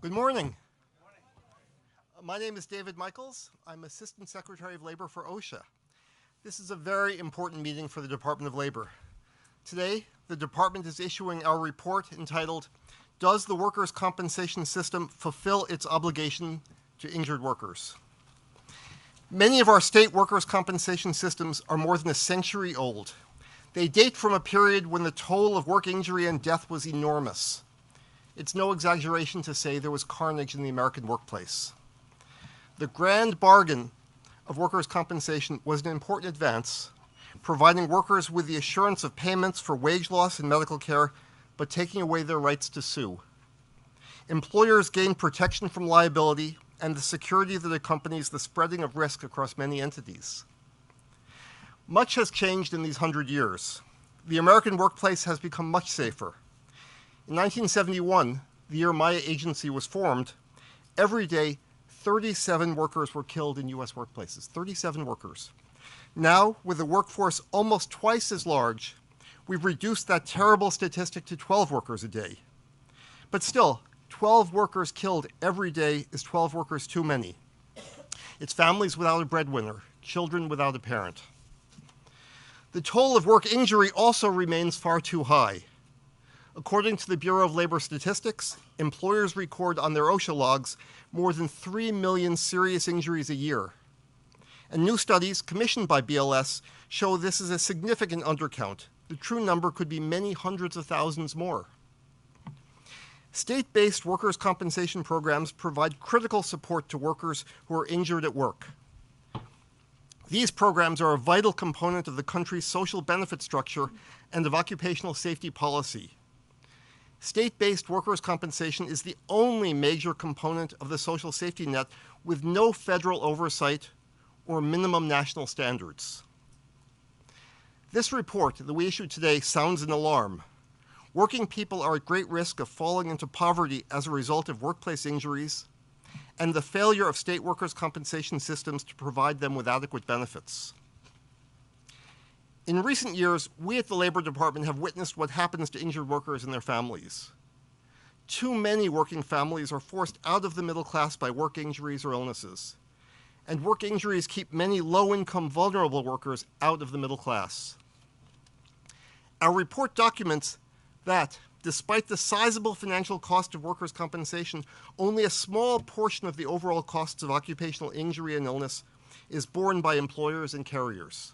Good morning. My name is David Michaels. I'm Assistant Secretary of Labor for OSHA. This is a very important meeting for the Department of Labor. Today, the department is issuing our report entitled, "Does the Workers' Compensation System Fulfill its Obligation to Injured Workers?" Many of our state workers' compensation systems are more than a century old. They date from a period when the toll of work injury and death was enormous. It's no exaggeration to say there was carnage in the American workplace. The grand bargain of workers' compensation was an important advance, providing workers with the assurance of payments for wage loss and medical care, but taking away their rights to sue. Employers gained protection from liability and the security that accompanies the spreading of risk across many entities. Much has changed in these 100 years. The American workplace has become much safer. In 1971, the year my agency was formed, every day 37 workers were killed in U.S. workplaces, 37 workers. Now, with a workforce almost twice as large, we've reduced that terrible statistic to 12 workers a day. But still, 12 workers killed every day is 12 workers too many. It's families without a breadwinner, children without a parent. The toll of work injury also remains far too high. According to the Bureau of Labor Statistics, employers record on their OSHA logs more than 3 million serious injuries a year. And new studies commissioned by BLS show this is a significant undercount. The true number could be many hundreds of thousands more. State-based workers' compensation programs provide critical support to workers who are injured at work. These programs are a vital component of the country's social benefit structure and of occupational safety policy. State-based workers' compensation is the only major component of the social safety net with no federal oversight or minimum national standards. This report that we issued today sounds an alarm. Working people are at great risk of falling into poverty as a result of workplace injuries and the failure of state workers' compensation systems to provide them with adequate benefits. In recent years, we at the Labor Department have witnessed what happens to injured workers and their families. Too many working families are forced out of the middle class by work injuries or illnesses. And work injuries keep many low-income, vulnerable workers out of the middle class. Our report documents that, despite the sizable financial cost of workers' compensation, only a small portion of the overall costs of occupational injury and illness is borne by employers and carriers.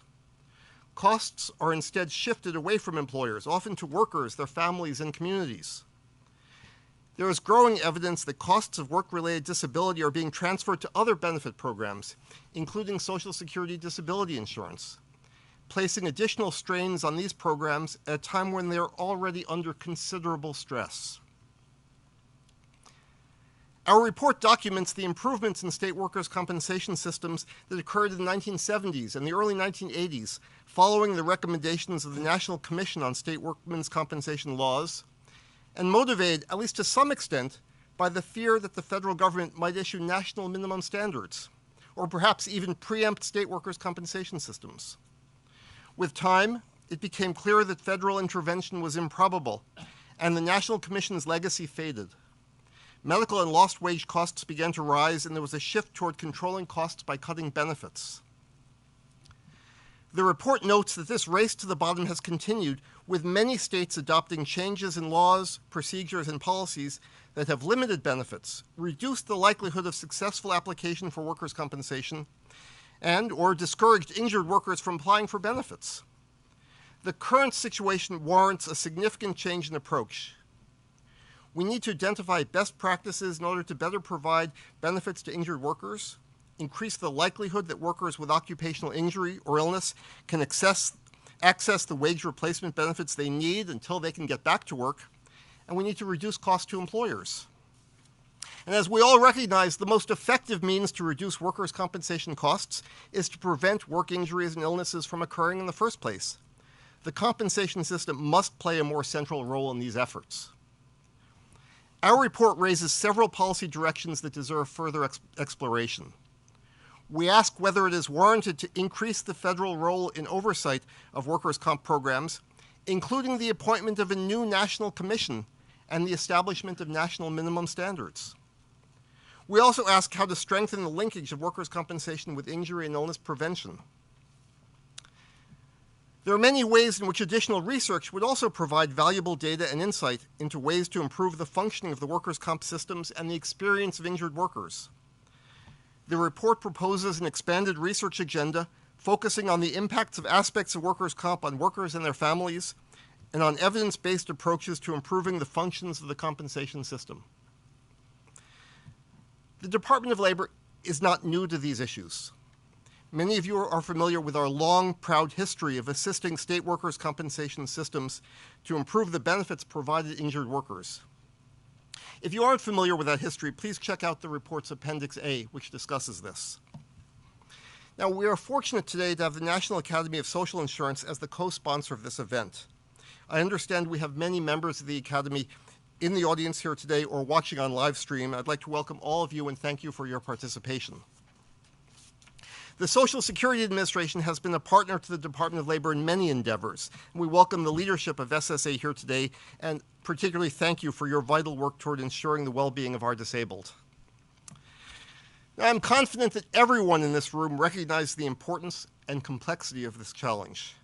Costs are instead shifted away from employers, often to workers, their families, and communities. There is growing evidence that costs of work-related disability are being transferred to other benefit programs, including Social Security disability insurance, placing additional strains on these programs at a time when they are already under considerable stress. Our report documents the improvements in state workers' compensation systems that occurred in the 1970s and the early 1980s following the recommendations of the National Commission on State Workmen's Compensation Laws, and motivated, at least to some extent, by the fear that the federal government might issue national minimum standards, or perhaps even preempt state workers' compensation systems. With time, it became clear that federal intervention was improbable, and the National Commission's legacy faded. Medical and lost wage costs began to rise, and there was a shift toward controlling costs by cutting benefits. The report notes that this race to the bottom has continued, with many states adopting changes in laws, procedures, and policies that have limited benefits, reduced the likelihood of successful application for workers' compensation, and or discouraged injured workers from applying for benefits. The current situation warrants a significant change in approach. We need to identify best practices in order to better provide benefits to injured workers, increase the likelihood that workers with occupational injury or illness can access the wage replacement benefits they need until they can get back to work, and we need to reduce costs to employers. And as we all recognize, the most effective means to reduce workers' compensation costs is to prevent work injuries and illnesses from occurring in the first place. The compensation system must play a more central role in these efforts. Our report raises several policy directions that deserve further exploration. We ask whether it is warranted to increase the federal role in oversight of workers' comp programs, including the appointment of a new national commission and the establishment of national minimum standards. We also ask how to strengthen the linkage of workers' compensation with injury and illness prevention. There are many ways in which additional research would also provide valuable data and insight into ways to improve the functioning of the workers' comp systems and the experience of injured workers. The report proposes an expanded research agenda focusing on the impacts of aspects of workers' comp on workers and their families, and on evidence-based approaches to improving the functions of the compensation system. The Department of Labor is not new to these issues. Many of you are familiar with our long, proud history of assisting state workers' compensation systems to improve the benefits provided to injured workers. If you aren't familiar with that history, please check out the report's Appendix A, which discusses this. Now, we are fortunate today to have the National Academy of Social Insurance as the co-sponsor of this event. I understand we have many members of the Academy in the audience here today or watching on live stream. I'd like to welcome all of you and thank you for your participation. The Social Security Administration has been a partner to the Department of Labor in many endeavors. We welcome the leadership of SSA here today, and particularly thank you for your vital work toward ensuring the well-being of our disabled. Now, I'm confident that everyone in this room recognizes the importance and complexity of this challenge.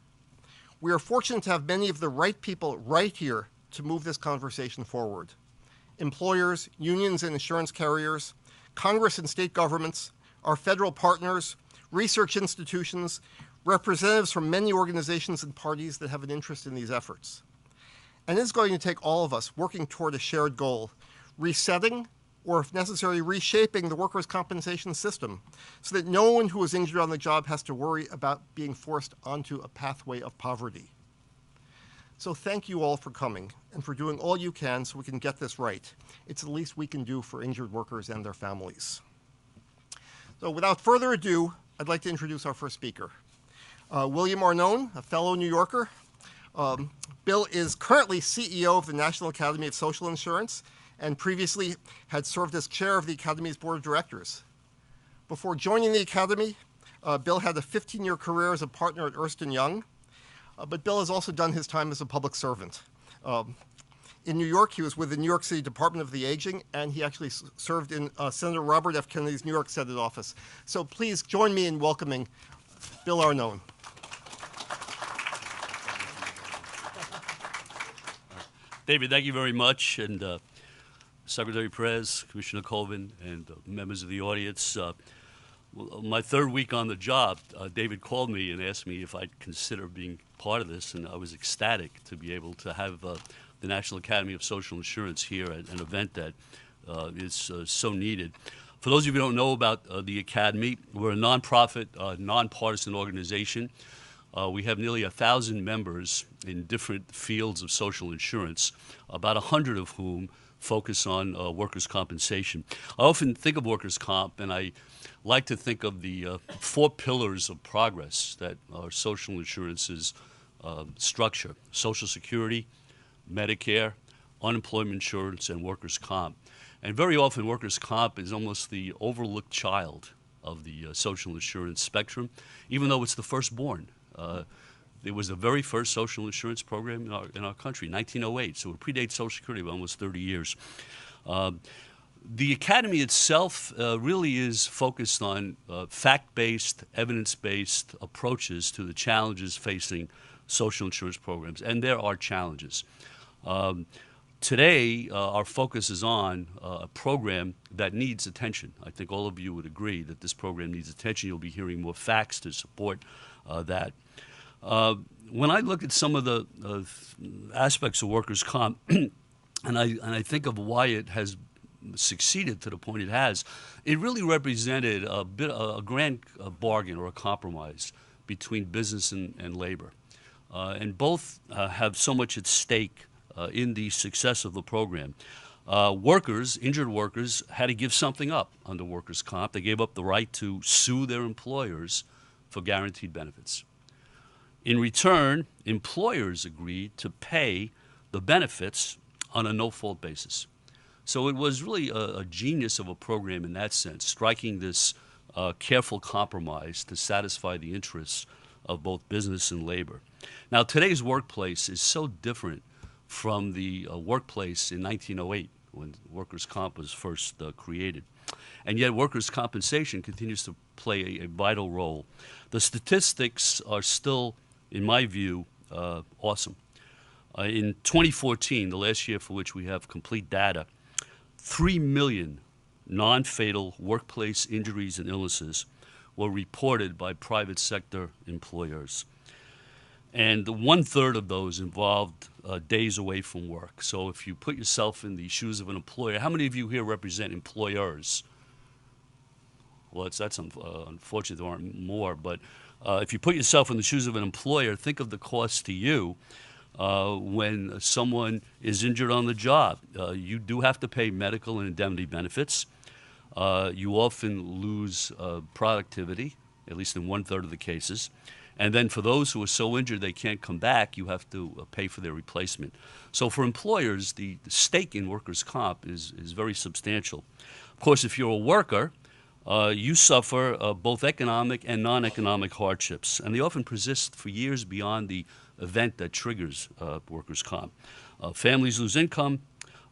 We are fortunate to have many of the right people right here to move this conversation forward. Employers, unions and insurance carriers, Congress and state governments, our federal partners, research institutions, representatives from many organizations and parties that have an interest in these efforts. And it's going to take all of us working toward a shared goal, resetting, or if necessary, reshaping the workers' compensation system so that no one who is injured on the job has to worry about being forced onto a pathway of poverty. So thank you all for coming and for doing all you can so we can get this right. It's the least we can do for injured workers and their families. So without further ado, I'd like to introduce our first speaker. William Arnone, a fellow New Yorker. Bill is currently CEO of the National Academy of Social Insurance and previously had served as chair of the Academy's board of directors. Before joining the Academy, Bill had a 15-year career as a partner at Ernst & Young, but Bill has also done his time as a public servant. In New York, he was with the New York City Department of the Aging, and he actually served in Senator Robert F. Kennedy's New York Senate office. So please join me in welcoming Bill Arnone. David, thank you very much, and Secretary Perez, Commissioner Colvin, and members of the audience. My third week on the job, David called me and asked me if I'd consider being part of this, and I was ecstatic to be able to have the National Academy of Social Insurance here at an event that is so needed. For those of you who don't know about the Academy, we're a nonprofit, nonpartisan organization. We have nearly 1,000 members in different fields of social insurance, about 100 of whom focus on workers' compensation. I often think of workers' comp, and I like to think of the 4 pillars of progress that our social insurance's structure: Social Security, Medicare, unemployment insurance, and workers' comp. And very often workers' comp is almost the overlooked child of the social insurance spectrum, even though it's the firstborn. It was the very first social insurance program in our country, 1908, so it predates Social Security by almost 30 years. The Academy itself really is focused on fact-based, evidence-based approaches to the challenges facing social insurance programs, and there are challenges. Today, our focus is on a program that needs attention. I think all of you would agree that this program needs attention. You'll be hearing more facts to support that. When I look at some of the aspects of workers' comp, and I think of why it has succeeded to the point it has, it really represented a grand bargain or a compromise between business and labor. And both have so much at stake in the success of the program. Injured workers, had to give something up under workers' comp. They gave up the right to sue their employers for guaranteed benefits. In return, employers agreed to pay the benefits on a no-fault basis. So it was really a genius of a program in that sense, striking this careful compromise to satisfy the interests of both business and labor. Now, today's workplace is so different from the workplace in 1908 when workers' comp was first created. And yet workers' compensation continues to play a vital role. The statistics are still, in my view, awesome. In 2014, the last year for which we have complete data, 3 million non-fatal workplace injuries and illnesses were reported by private sector employers. And 1/3 of those involved days away from work. So if you put yourself in the shoes of an employer, how many of you here represent employers? Well, that's unfortunate there aren't more, but if you put yourself in the shoes of an employer, think of the cost to you when someone is injured on the job. You do have to pay medical and indemnity benefits. You often lose productivity, at least in 1/3 of the cases. And then for those who are so injured they can't come back, you have to pay for their replacement. So for employers, the stake in workers' comp is very substantial. Of course, if you're a worker, you suffer both economic and non-economic hardships, and they often persist for years beyond the event that triggers workers' comp. Families lose income,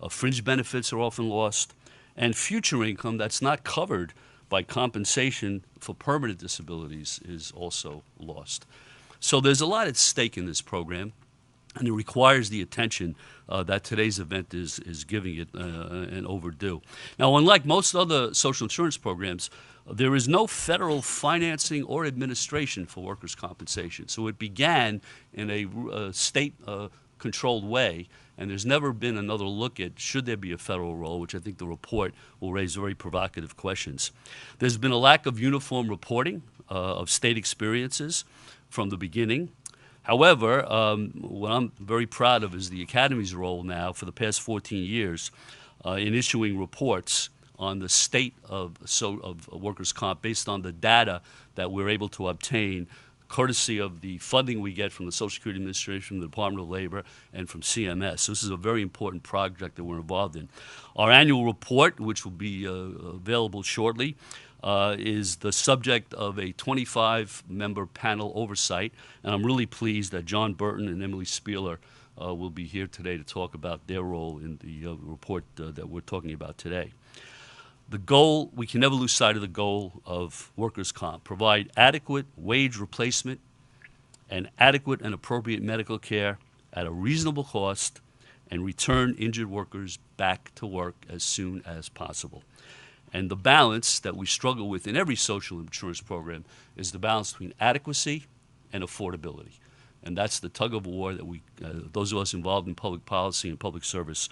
fringe benefits are often lost, and future income that's not covered by compensation for permanent disabilities is also lost. So there's a lot at stake in this program, and it requires the attention that today's event is giving it and overdue. Now, unlike most other social insurance programs, there is no federal financing or administration for workers' compensation. So it began in a state-controlled way, and there's never been another look at should there be a federal role, which I think the report will raise very provocative questions. There's been a lack of uniform reporting of state experiences from the beginning. However, what I'm very proud of is the Academy's role now for the past 14 years in issuing reports on the state of workers' comp based on the data that we're able to obtain courtesy of the funding we get from the Social Security Administration, the Department of Labor, and from CMS. So this is a very important project that we're involved in. Our annual report, which will be available shortly, is the subject of a 25-member panel oversight, and I'm really pleased that John Burton and Emily Spieler will be here today to talk about their role in the report that we're talking about today. The goal, we can never lose sight of the goal of workers' comp, provide adequate wage replacement and adequate and appropriate medical care at a reasonable cost and return injured workers back to work as soon as possible. And the balance that we struggle with in every social insurance program is the balance between adequacy and affordability. And that's the tug of war that those of us involved in public policy and public service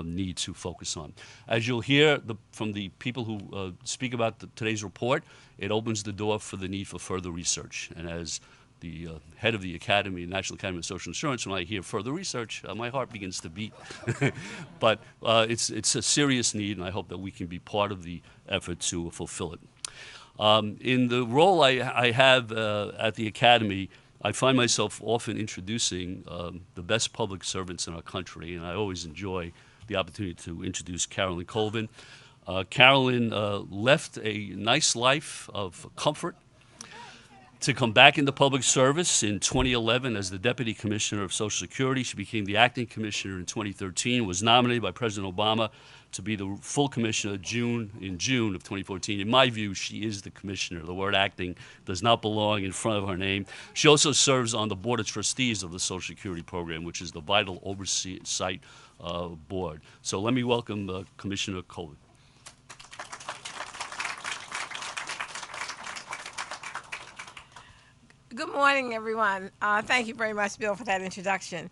need to focus on. As you'll hear from the people who speak about today's report, it opens the door for the need for further research. And as the head of the Academy, National Academy of Social Insurance, when I hear further research, my heart begins to beat. But it's a serious need, and I hope that we can be part of the effort to fulfill it. In the role I have at the Academy, I find myself often introducing the best public servants in our country, and I always enjoy the opportunity to introduce Carolyn Colvin. Carolyn left a nice life of comfort to come back into public service in 2011 as the Deputy Commissioner of Social Security. She became the Acting Commissioner in 2013, was nominated by President Obama to be the full commissioner in June of 2014. In my view, she is the commissioner. The word acting does not belong in front of her name. She also serves on the Board of Trustees of the Social Security Program, which is the vital oversight board. So let me welcome Commissioner Colvin. Good morning, everyone. Thank you very much, Bill, for that introduction.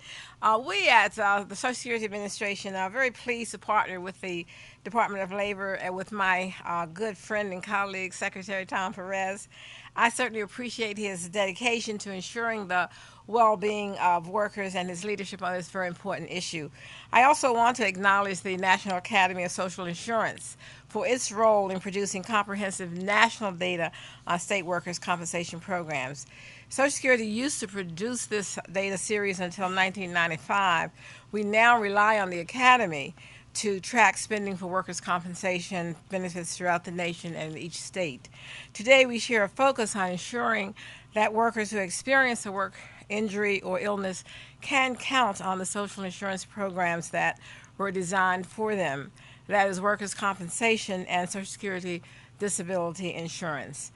We at the Social Security Administration are very pleased to partner with the Department of Labor and with my good friend and colleague, Secretary Tom Perez. I certainly appreciate his dedication to ensuring the well-being of workers and his leadership on this very important issue. I also want to acknowledge the National Academy of Social Insurance for its role in producing comprehensive national data on state workers' compensation programs. Social Security used to produce this data series until 1995. We now rely on the Academy to track spending for workers' compensation benefits throughout the nation and each state. Today we share a focus on ensuring that workers who experience a work injury, or illness can count on the social insurance programs that were designed for them. That is workers' compensation and Social Security disability insurance.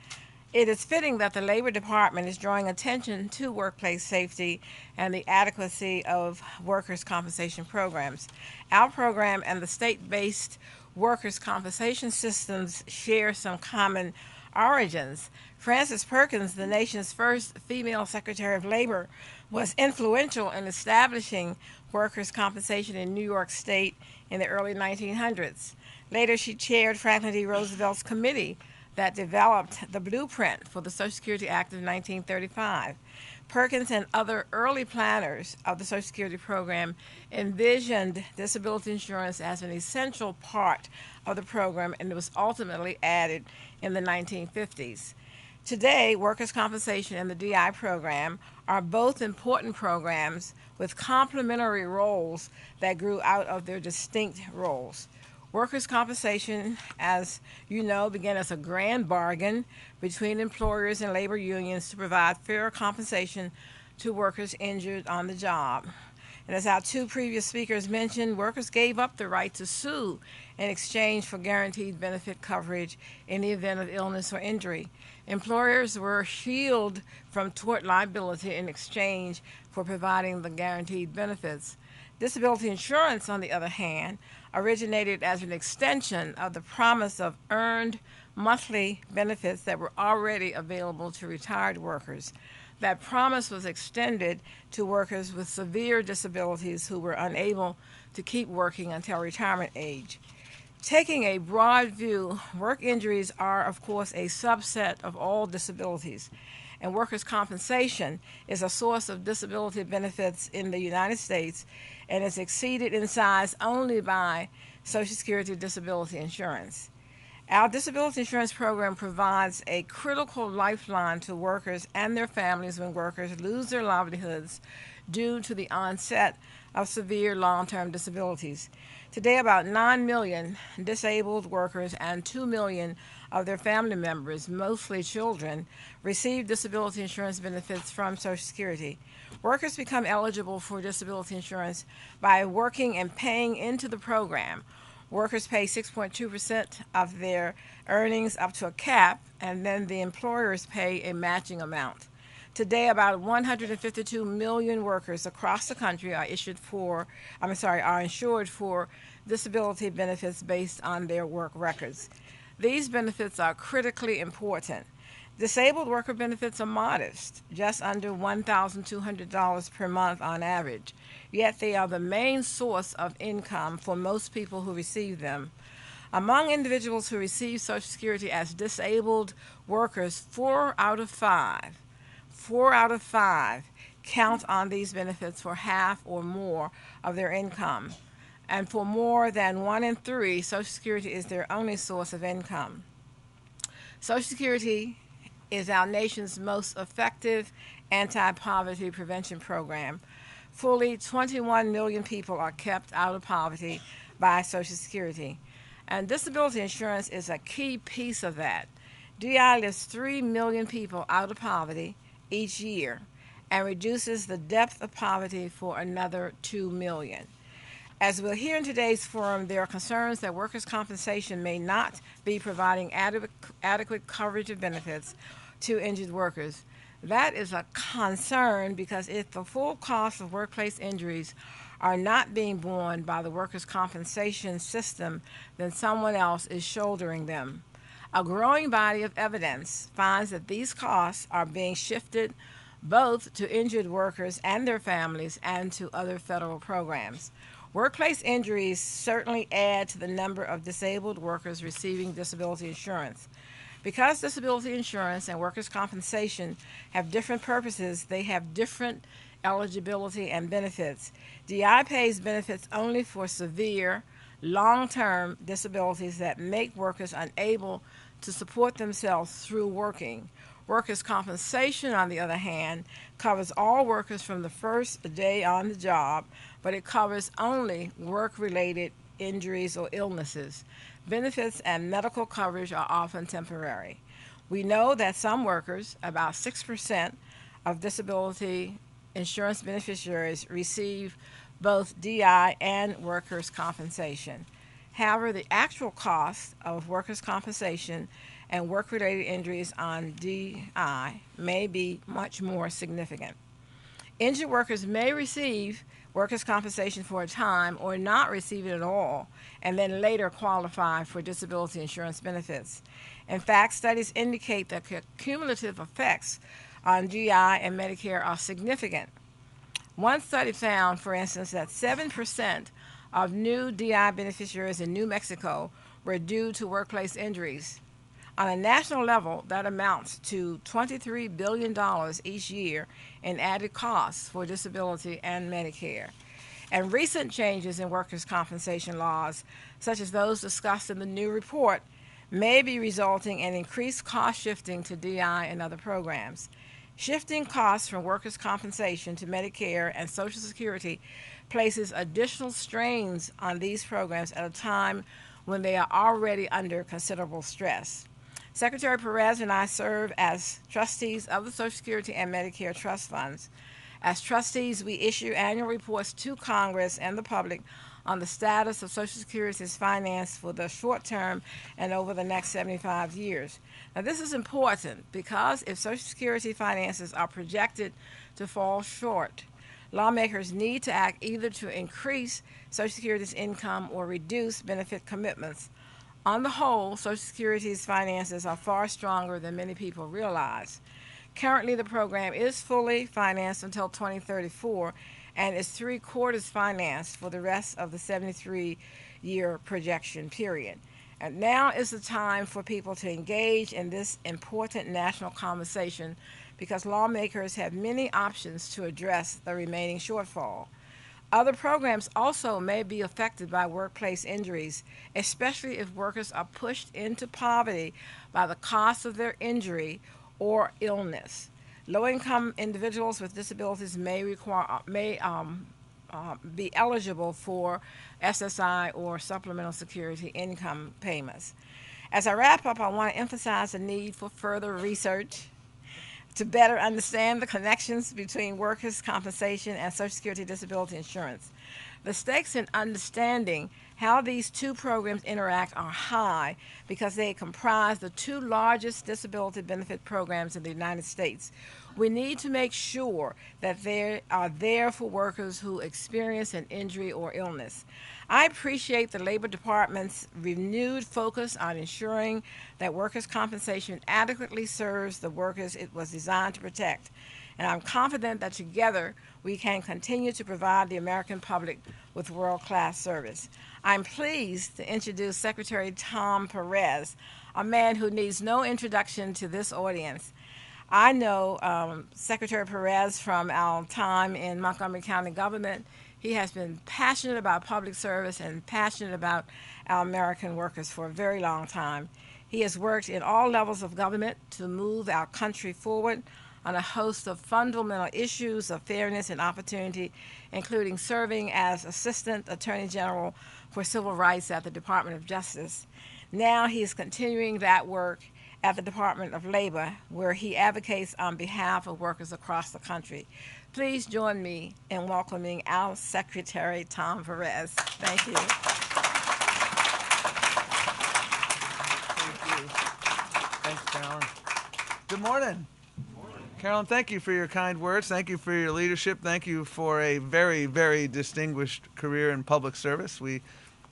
It is fitting that the Labor Department is drawing attention to workplace safety and the adequacy of workers' compensation programs. Our program and the state-based workers' compensation systems share some common origins. Frances Perkins, the nation's first female Secretary of Labor, was influential in establishing workers' compensation in New York State in the early 1900s. Later, she chaired Franklin D. Roosevelt's committee that developed the blueprint for the Social Security Act of 1935. Perkins and other early planners of the Social Security program envisioned disability insurance as an essential part of the program, and it was ultimately added in the 1950s. Today, workers' compensation and the DI program are both important programs with complementary roles that grew out of their distinct roles. Workers' compensation, as you know, began as a grand bargain between employers and labor unions to provide fair compensation to workers injured on the job. And as our two previous speakers mentioned, workers gave up the right to sue in exchange for guaranteed benefit coverage in the event of illness or injury. Employers were shielded from tort liability in exchange for providing the guaranteed benefits. Disability insurance, on the other hand, originated as an extension of the promise of earned monthly benefits that were already available to retired workers. That promise was extended to workers with severe disabilities who were unable to keep working until retirement age. Taking a broad view, work injuries are, of course, a subset of all disabilities, and workers' compensation is a source of disability benefits in the United States and is exceeded in size only by Social Security disability insurance. Our disability insurance program provides a critical lifeline to workers and their families when workers lose their livelihoods due to the onset of severe long-term disabilities. Today, about 9 million disabled workers and 2 million of their family members, mostly children, receive disability insurance benefits from Social Security. Workers become eligible for disability insurance by working and paying into the program. Workers pay 6.2% of their earnings up to a cap, and then the employers pay a matching amount. Today, about 152 million workers across the country are insured for disability benefits based on their work records. These benefits are critically important. Disabled worker benefits are modest, just under $1,200 per month on average, yet they are the main source of income for most people who receive them. Among individuals who receive Social Security as disabled workers, 4 out of 5 count on these benefits for half or more of their income. And for more than 1 in 3, Social Security is their only source of income. Social Security is our nation's most effective anti-poverty prevention program. Fully 21 million people are kept out of poverty by Social Security. And disability insurance is a key piece of that. DI lifts 3 million people out of poverty each year and reduces the depth of poverty for another 2 million. As we'll hear in today's forum, there are concerns that workers' compensation may not be providing adequate coverage of benefits to injured workers. That is a concern because if the full cost of workplace injuries are not being borne by the workers' compensation system, then someone else is shouldering them. A growing body of evidence finds that these costs are being shifted both to injured workers and their families and to other federal programs. Workplace injuries certainly add to the number of disabled workers receiving disability insurance. Because disability insurance and workers' compensation have different purposes, they have different eligibility and benefits. DI pays benefits only for severe, long-term disabilities that make workers unable to support themselves through working. Workers' compensation, on the other hand, covers all workers from the first day on the job, but it covers only work-related injuries or illnesses. Benefits and medical coverage are often temporary. We know that some workers, about 6% of disability insurance beneficiaries receive both DI and workers' compensation. However, the actual cost of workers' compensation and work-related injuries on DI may be much more significant. Injured workers may receive workers' compensation for a time or not receive it at all, and then later qualify for disability insurance benefits. In fact, studies indicate that the cumulative effects on GI and Medicare are significant. One study found, for instance, that 7% of new DI beneficiaries in New Mexico were due to workplace injuries. On a national level, that amounts to $23 billion each year in added costs for disability and Medicare. And recent changes in workers' compensation laws, such as those discussed in the new report, may be resulting in increased cost shifting to DI and other programs. Shifting costs from workers' compensation to Medicare and Social Security places additional strains on these programs at a time when they are already under considerable stress. Secretary Perez and I serve as trustees of the Social Security and Medicare trust funds. As trustees, we issue annual reports to Congress and the public on the status of Social Security's finance for the short term and over the next 75 years. Now, this is important because if Social Security finances are projected to fall short, lawmakers need to act either to increase Social Security's income or reduce benefit commitments. On the whole, Social Security's finances are far stronger than many people realize. Currently, the program is fully financed until 2034 and is three-quarters financed for the rest of the 73-year projection period. And now is the time for people to engage in this important national conversation because lawmakers have many options to address the remaining shortfall. Other programs also may be affected by workplace injuries, especially if workers are pushed into poverty by the cost of their injury or illness. Low-income individuals with disabilities may be eligible for SSI or supplemental security income payments. As I wrap up, I want to emphasize the need for further research to better understand the connections between workers' compensation and Social Security disability insurance. The stakes in understanding how these two programs interact are high because they comprise the two largest disability benefit programs in the United States. We need to make sure that they are there for workers who experience an injury or illness. I appreciate the Labor Department's renewed focus on ensuring that workers' compensation adequately serves the workers it was designed to protect. And I'm confident that together we can continue to provide the American public with world-class service. I'm pleased to introduce Secretary Tom Perez, a man who needs no introduction to this audience. I know Secretary Perez from our time in Montgomery County government. He has been passionate about public service and passionate about our American workers for a very long time. He has worked in all levels of government to move our country forward on a host of fundamental issues of fairness and opportunity, including serving as Assistant Attorney General for Civil Rights at the Department of Justice. Now he is continuing that work at the Department of Labor, where he advocates on behalf of workers across the country. Please join me in welcoming our Secretary, Tom Perez. Thank you. Thank you. Thanks, Carolyn. Good morning. Carolyn, thank you for your kind words. Thank you for your leadership. Thank you for a very, very distinguished career in public service. We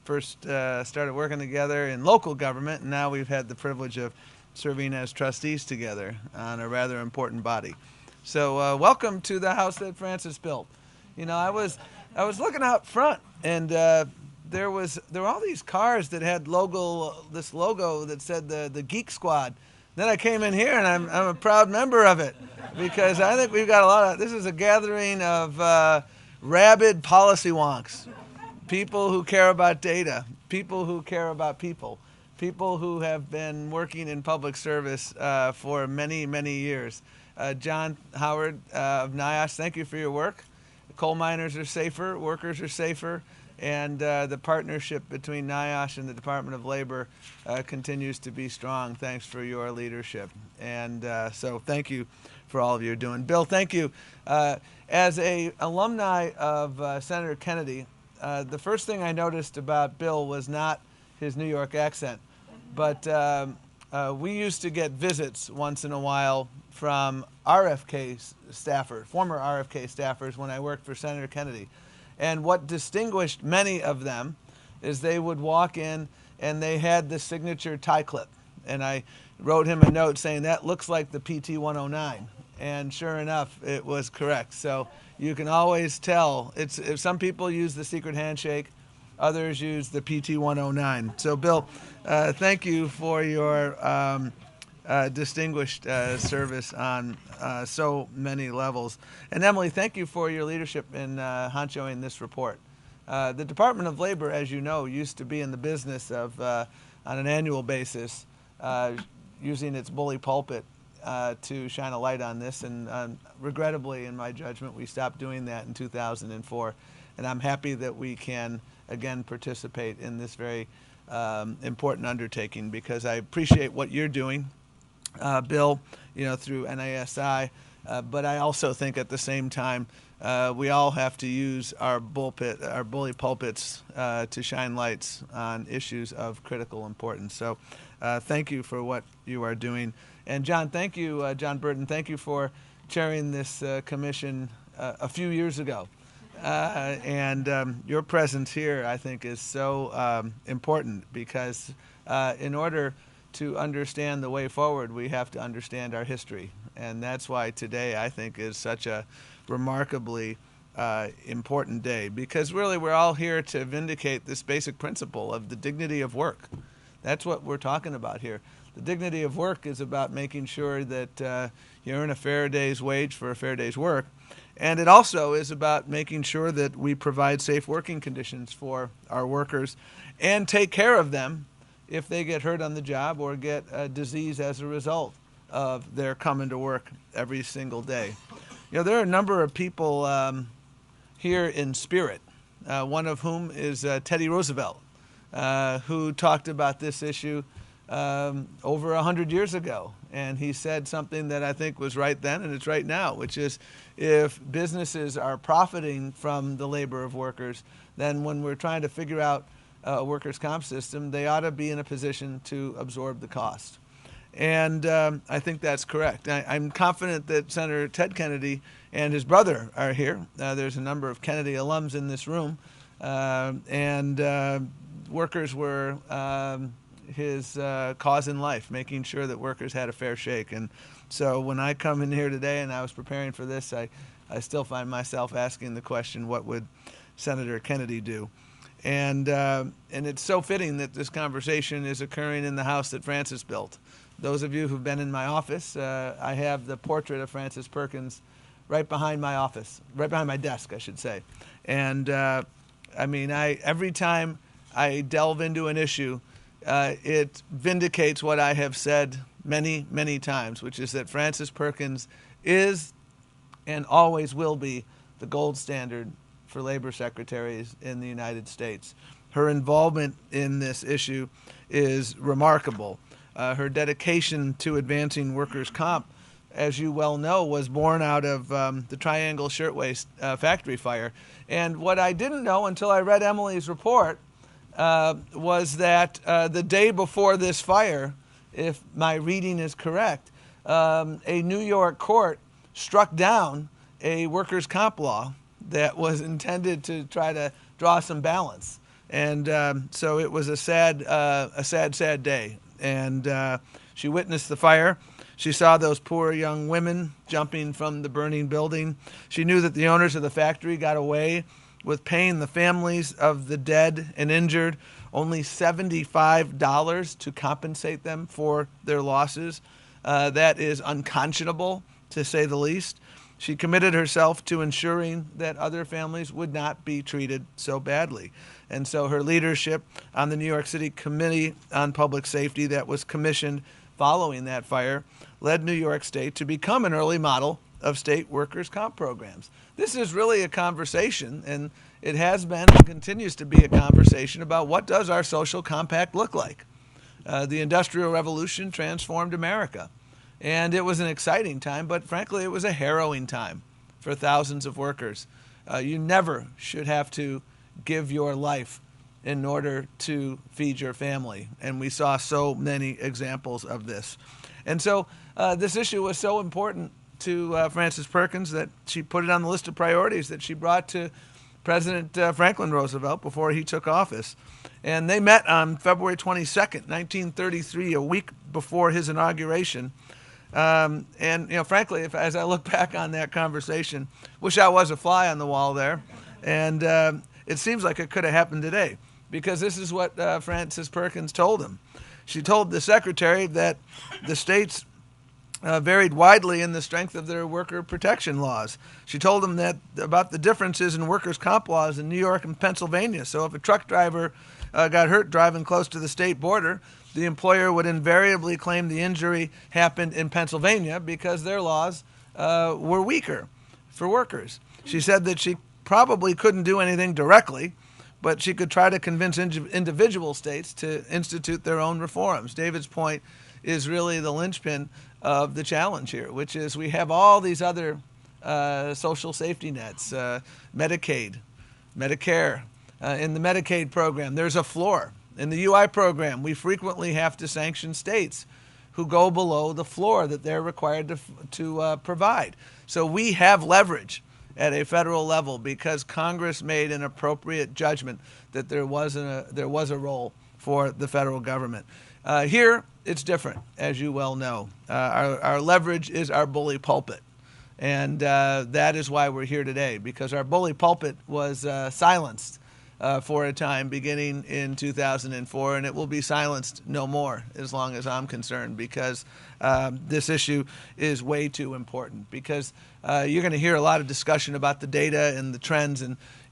first started working together in local government, and now we've had the privilege of serving as trustees together on a rather important body. So welcome to the house that Francis built. You know, I was looking out front, and there were all these cars that had this logo that said the Geek Squad. Then I came in here, and I'm a proud member of it because I think we've got this is a gathering of rabid policy wonks, people who care about data, people who care about people who have been working in public service for many, many years. John Howard of NIOSH, thank you for your work. Coal miners are safer, workers are safer, And the partnership between NIOSH and the Department of Labor continues to be strong, thanks for your leadership. And so thank you for all of you're doing. Bill, thank you. As a alumni of Senator Kennedy, the first thing I noticed about Bill was not his New York accent, but we used to get visits once in a while from RFK staffers, former RFK staffers, when I worked for Senator Kennedy. And what distinguished many of them is they would walk in and they had the signature tie clip. And I wrote him a note saying, that looks like the PT 109. And sure enough, it was correct. So you can always tell. If some people use the secret handshake, others use the PT 109. So Bill, thank you for your distinguished service on so many levels. And Emily, thank you for your leadership in honchoing this report. The Department of Labor, as you know, used to be in the business of, on an annual basis, using its bully pulpit to shine a light on this. And regrettably, in my judgment, we stopped doing that in 2004. And I'm happy that we can, again, participate in this very important undertaking, because I appreciate what you're doing, Bill, through NASI, but I also think at the same time we all have to use our bully pulpits to shine lights on issues of critical importance. So thank you for what you are doing. And John, thank you, John Burton, thank you for chairing this commission a few years ago. And your presence here, I think, is so important, because in order to understand the way forward, we have to understand our history. And that's why today, I think, is such a remarkably important day, because really we're all here to vindicate this basic principle of the dignity of work. That's what we're talking about here. The dignity of work is about making sure that you earn a fair day's wage for a fair day's work. And it also is about making sure that we provide safe working conditions for our workers and take care of them if they get hurt on the job or get a disease as a result of their coming to work every single day. There are a number of people here in spirit, one of whom is Teddy Roosevelt, who talked about this issue over 100 years ago. And he said something that I think was right then and it's right now, which is, if businesses are profiting from the labor of workers, then when we're trying to figure out a workers' comp system, they ought to be in a position to absorb the cost. And I think that's correct. I'm confident that Senator Ted Kennedy and his brother are here. There's a number of Kennedy alums in this room. And workers were his cause in life, making sure that workers had a fair shake. And so when I come in here today and I was preparing for this, I still find myself asking the question, what would Senator Kennedy do? And it's so fitting that this conversation is occurring in the house that Francis built. Those of you who've been in my office, I have the portrait of Francis Perkins right behind my office, right behind my desk, I should say. And every time I delve into an issue, it vindicates what I have said many, many times, which is that Francis Perkins is and always will be the gold standard for labor secretaries in the United States. Her involvement in this issue is remarkable. Her dedication to advancing workers' comp, as you well know, was born out of the Triangle Shirtwaist factory fire. And what I didn't know until I read Emily's report was that the day before this fire, if my reading is correct, a New York court struck down a workers' comp law that was intended to try to draw some balance. And so it was a sad day. And she witnessed the fire. She saw those poor young women jumping from the burning building. She knew that the owners of the factory got away with paying the families of the dead and injured only $75 to compensate them for their losses. That is unconscionable, to say the least. She committed herself to ensuring that other families would not be treated so badly. And so her leadership on the New York City Committee on Public Safety that was commissioned following that fire led New York State to become an early model of state workers' comp programs. This is really a conversation, and it has been and continues to be a conversation about what does our social compact look like. The Industrial Revolution transformed America, and it was an exciting time, but frankly, it was a harrowing time for thousands of workers. You never should have to give your life in order to feed your family, and we saw so many examples of this. And so this issue was so important to Frances Perkins that she put it on the list of priorities that she brought to President Franklin Roosevelt before he took office. And they met on February 22nd, 1933, a week before his inauguration. And, you know, frankly, as I look back on that conversation, wish I was a fly on the wall there. And it seems like it could have happened today, because this is what Frances Perkins told him. She told the secretary that the states varied widely in the strength of their worker protection laws. She told him that about the differences in workers' comp laws in New York and Pennsylvania. So if a truck driver got hurt driving close to the state border, the employer would invariably claim the injury happened in Pennsylvania because their laws were weaker for workers. She said that she probably couldn't do anything directly, but she could try to convince individual states to institute their own reforms. David's point is really the linchpin of the challenge here, which is we have all these other social safety nets, Medicaid, Medicare. In the Medicaid program, there's a floor. In the UI program, we frequently have to sanction states who go below the floor that they're required to provide. So we have leverage at a federal level because Congress made an appropriate judgment that there was a role for the federal government. Here, it's different, as you well know. Our leverage is our bully pulpit. And that is why we're here today, because our bully pulpit was silenced for a time beginning in 2004, and it will be silenced no more as long as I'm concerned, because this issue is way too important. Because you're going to hear a lot of discussion about the data and the trends,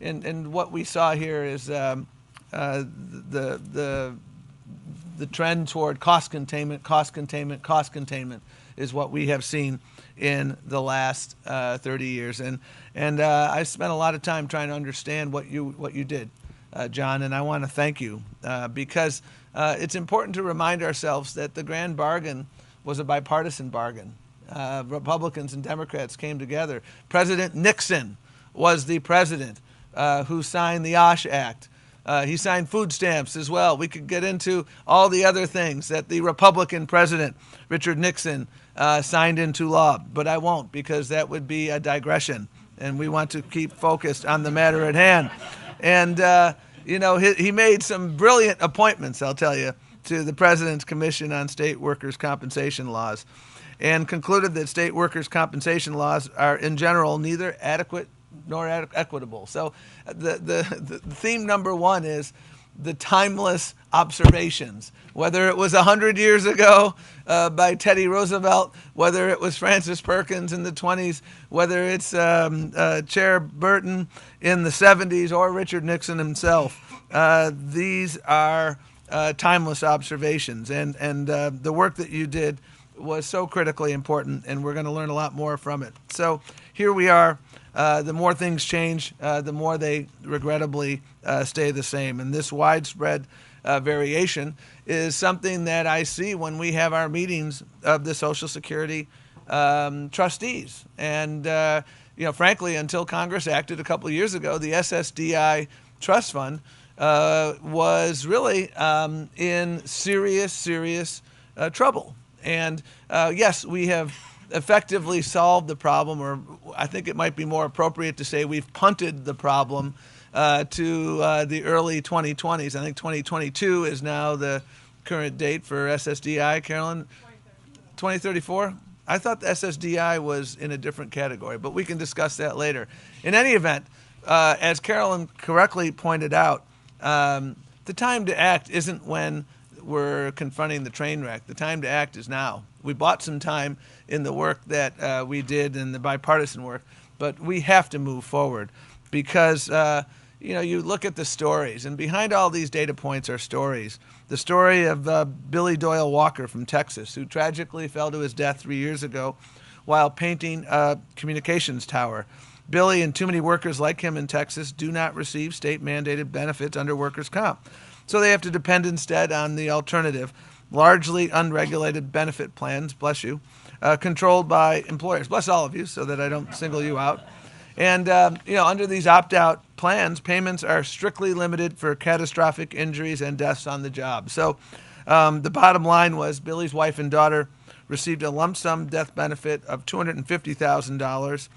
and what we saw here is the trend toward cost containment is what we have seen in the last 30 years. And I spent a lot of time trying to understand what you did, John, and I want to thank you because it's important to remind ourselves that the grand bargain was a bipartisan bargain. Republicans and Democrats came together. President Nixon was the president who signed the OSH Act. He signed food stamps as well. We could get into all the other things that the Republican president, Richard Nixon, signed into law, but I won't, because that would be a digression, and we want to keep focused on the matter at hand. And, you know, he made some brilliant appointments, I'll tell you, to the President's Commission on State Workers' Compensation Laws, and concluded that state workers' compensation laws are, in general, neither adequate nor equitable. So the theme number one is the timeless observations, whether it was 100 years ago by Teddy Roosevelt, whether it was Frances Perkins in the 20s, whether it's Chair Burton in the 70s, or Richard Nixon himself. These are timeless observations, and the work that you did was so critically important, and we're going to learn a lot more from it. So here we are. The more things change, the more they regrettably stay the same. And this widespread variation is something that I see when we have our meetings of the Social Security trustees. And, you know, frankly, until Congress acted a couple of years ago, the SSDI Trust Fund was really in serious trouble. And, yes, we have effectively solved the problem, or I think it might be more appropriate to say we've punted the problem to the early 2020s. I think 2022 is now the current date for SSDI. Carolyn? 2034? I thought the SSDI was in a different category, but we can discuss that later. In any event, as Carolyn correctly pointed out, the time to act isn't when we're confronting the train wreck. The time to act is now. We bought some time in the work that we did in the bipartisan work, but we have to move forward because, you know, you look at the stories, and behind all these data points are stories. The story of Billy Doyle Walker from Texas, who tragically fell to his death 3 years ago while painting a communications tower. Billy and too many workers like him in Texas do not receive state-mandated benefits under workers' comp. So they have to depend instead on the alternative, largely unregulated benefit plans, bless you, controlled by employers. Bless all of you so that I don't single you out. And, under these opt-out plans, payments are strictly limited for catastrophic injuries and deaths on the job. So the bottom line was Billy's wife and daughter received a lump sum death benefit of $250,000.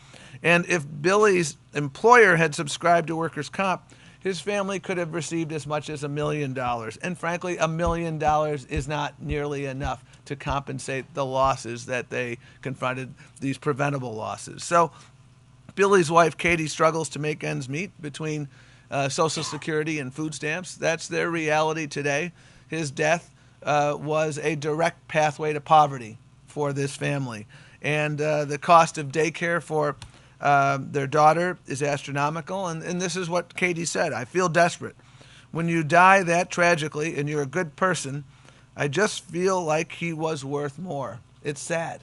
And if Billy's employer had subscribed to workers' comp, his family could have received as much as $1 million. And frankly, $1 million is not nearly enough to compensate the losses that they confronted, these preventable losses. So Billy's wife, Katie, struggles to make ends meet between Social Security and food stamps. That's their reality today. His death was a direct pathway to poverty for this family. And the cost of daycare for their daughter is astronomical. And this is what Katie said: I feel desperate. When you die that tragically and you're a good person, I just feel like he was worth more. It's sad.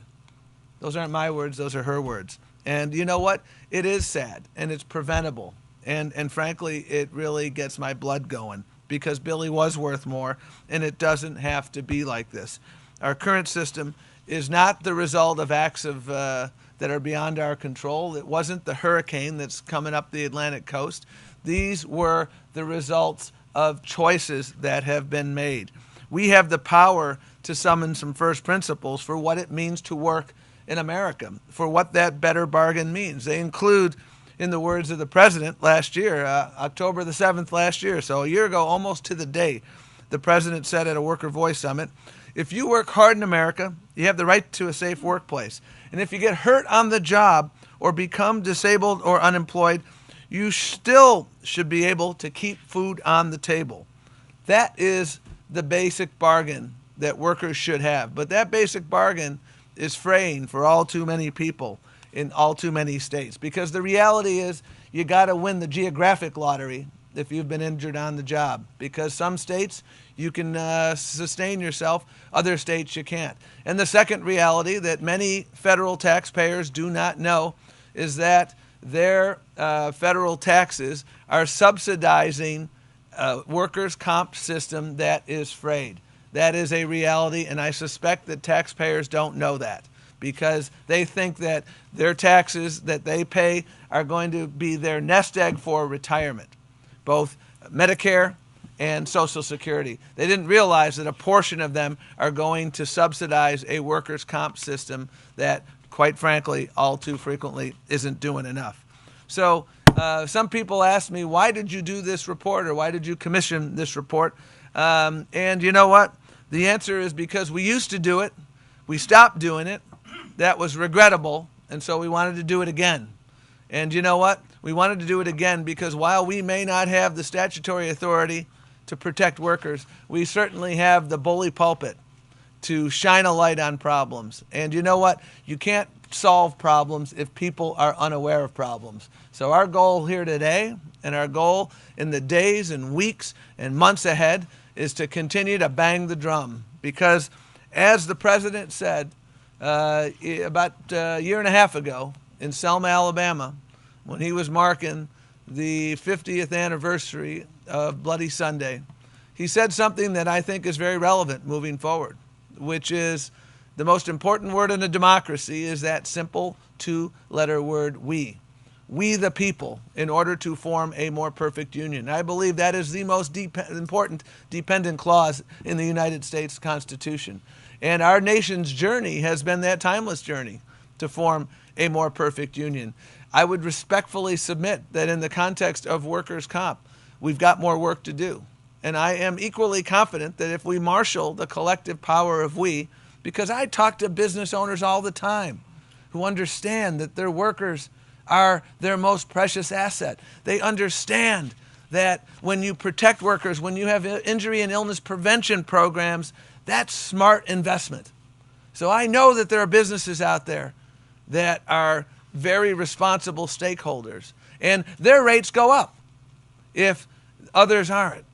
Those aren't my words, those are her words. And you know what? It is sad, and it's preventable. And frankly, it really gets my blood going, because Billy was worth more, and it doesn't have to be like this. Our current system is not the result of acts of that are beyond our control. It wasn't the hurricane that's coming up the Atlantic coast. These were the results of choices that have been made. We have the power to summon some first principles for what it means to work in America, for what that better bargain means. They include, in the words of the president last year, October the 7th last year, so a year ago almost to the day, the president said at a Worker Voice Summit, if you work hard in America, you have the right to a safe workplace. And if you get hurt on the job or become disabled or unemployed, you still should be able to keep food on the table. That is the basic bargain that workers should have. But that basic bargain is fraying for all too many people in all too many states, because the reality is you got to win the geographic lottery if you've been injured on the job, because some states you can sustain yourself, other states you can't. And the second reality that many federal taxpayers do not know is that their federal taxes are subsidizing a workers' comp system that is frayed. That is a reality, and I suspect that taxpayers don't know that, because they think that their taxes that they pay are going to be their nest egg for retirement, both Medicare and Social Security. They didn't realize that a portion of them are going to subsidize a workers' comp system that, quite frankly, all too frequently isn't doing enough. So some people ask me, why did you do this report, or why did you commission this report? And you know what? The answer is because we used to do it. We stopped doing it. That was regrettable, and so we wanted to do it again. And you know what? We wanted to do it again because while we may not have the statutory authority to protect workers, we certainly have the bully pulpit to shine a light on problems. And you know what? You can't solve problems if people are unaware of problems. So our goal here today, and our goal in the days and weeks and months ahead, is to continue to bang the drum. Because as the president said about a year and a half ago in Selma, Alabama, when he was marking the 50th anniversary of Bloody Sunday, he said something that I think is very relevant moving forward, which is the most important word in a democracy is that simple two-letter word, we. We the people, in order to form a more perfect union. I believe that is the most important dependent clause in the United States Constitution. And our nation's journey has been that timeless journey to form a more perfect union. I would respectfully submit that in the context of workers' comp, we've got more work to do. And I am equally confident that if we marshal the collective power of we, because I talk to business owners all the time who understand that their workers are their most precious asset. They understand that when you protect workers, when you have injury and illness prevention programs, that's smart investment. So I know that there are businesses out there that are very responsible stakeholders, and their rates go up if others aren't.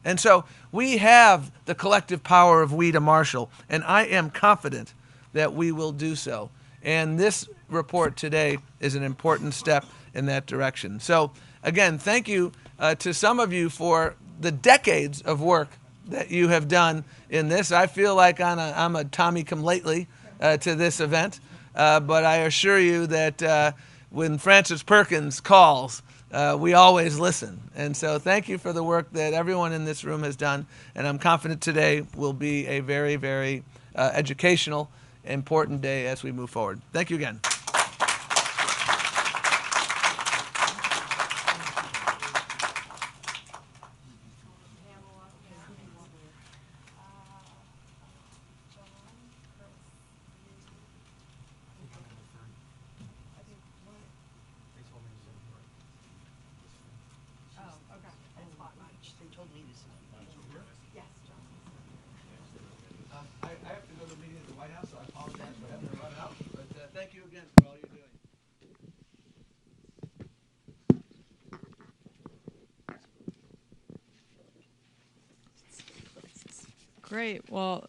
And so we have the collective power of we to marshal, and I am confident that we will do so. And this report today is an important step in that direction. So again, thank you to some of you for the decades of work that you have done in this. I feel like I'm a Tommy come lately to this event, but I assure you that when Francis Perkins calls, we always listen. And so thank you for the work that everyone in this room has done, and I'm confident today will be a very, very educational, important day as we move forward. Thank you again. I have to go to a meeting at the White House, so I apologize for having to run out. But thank you again for all you're doing. Great. Well,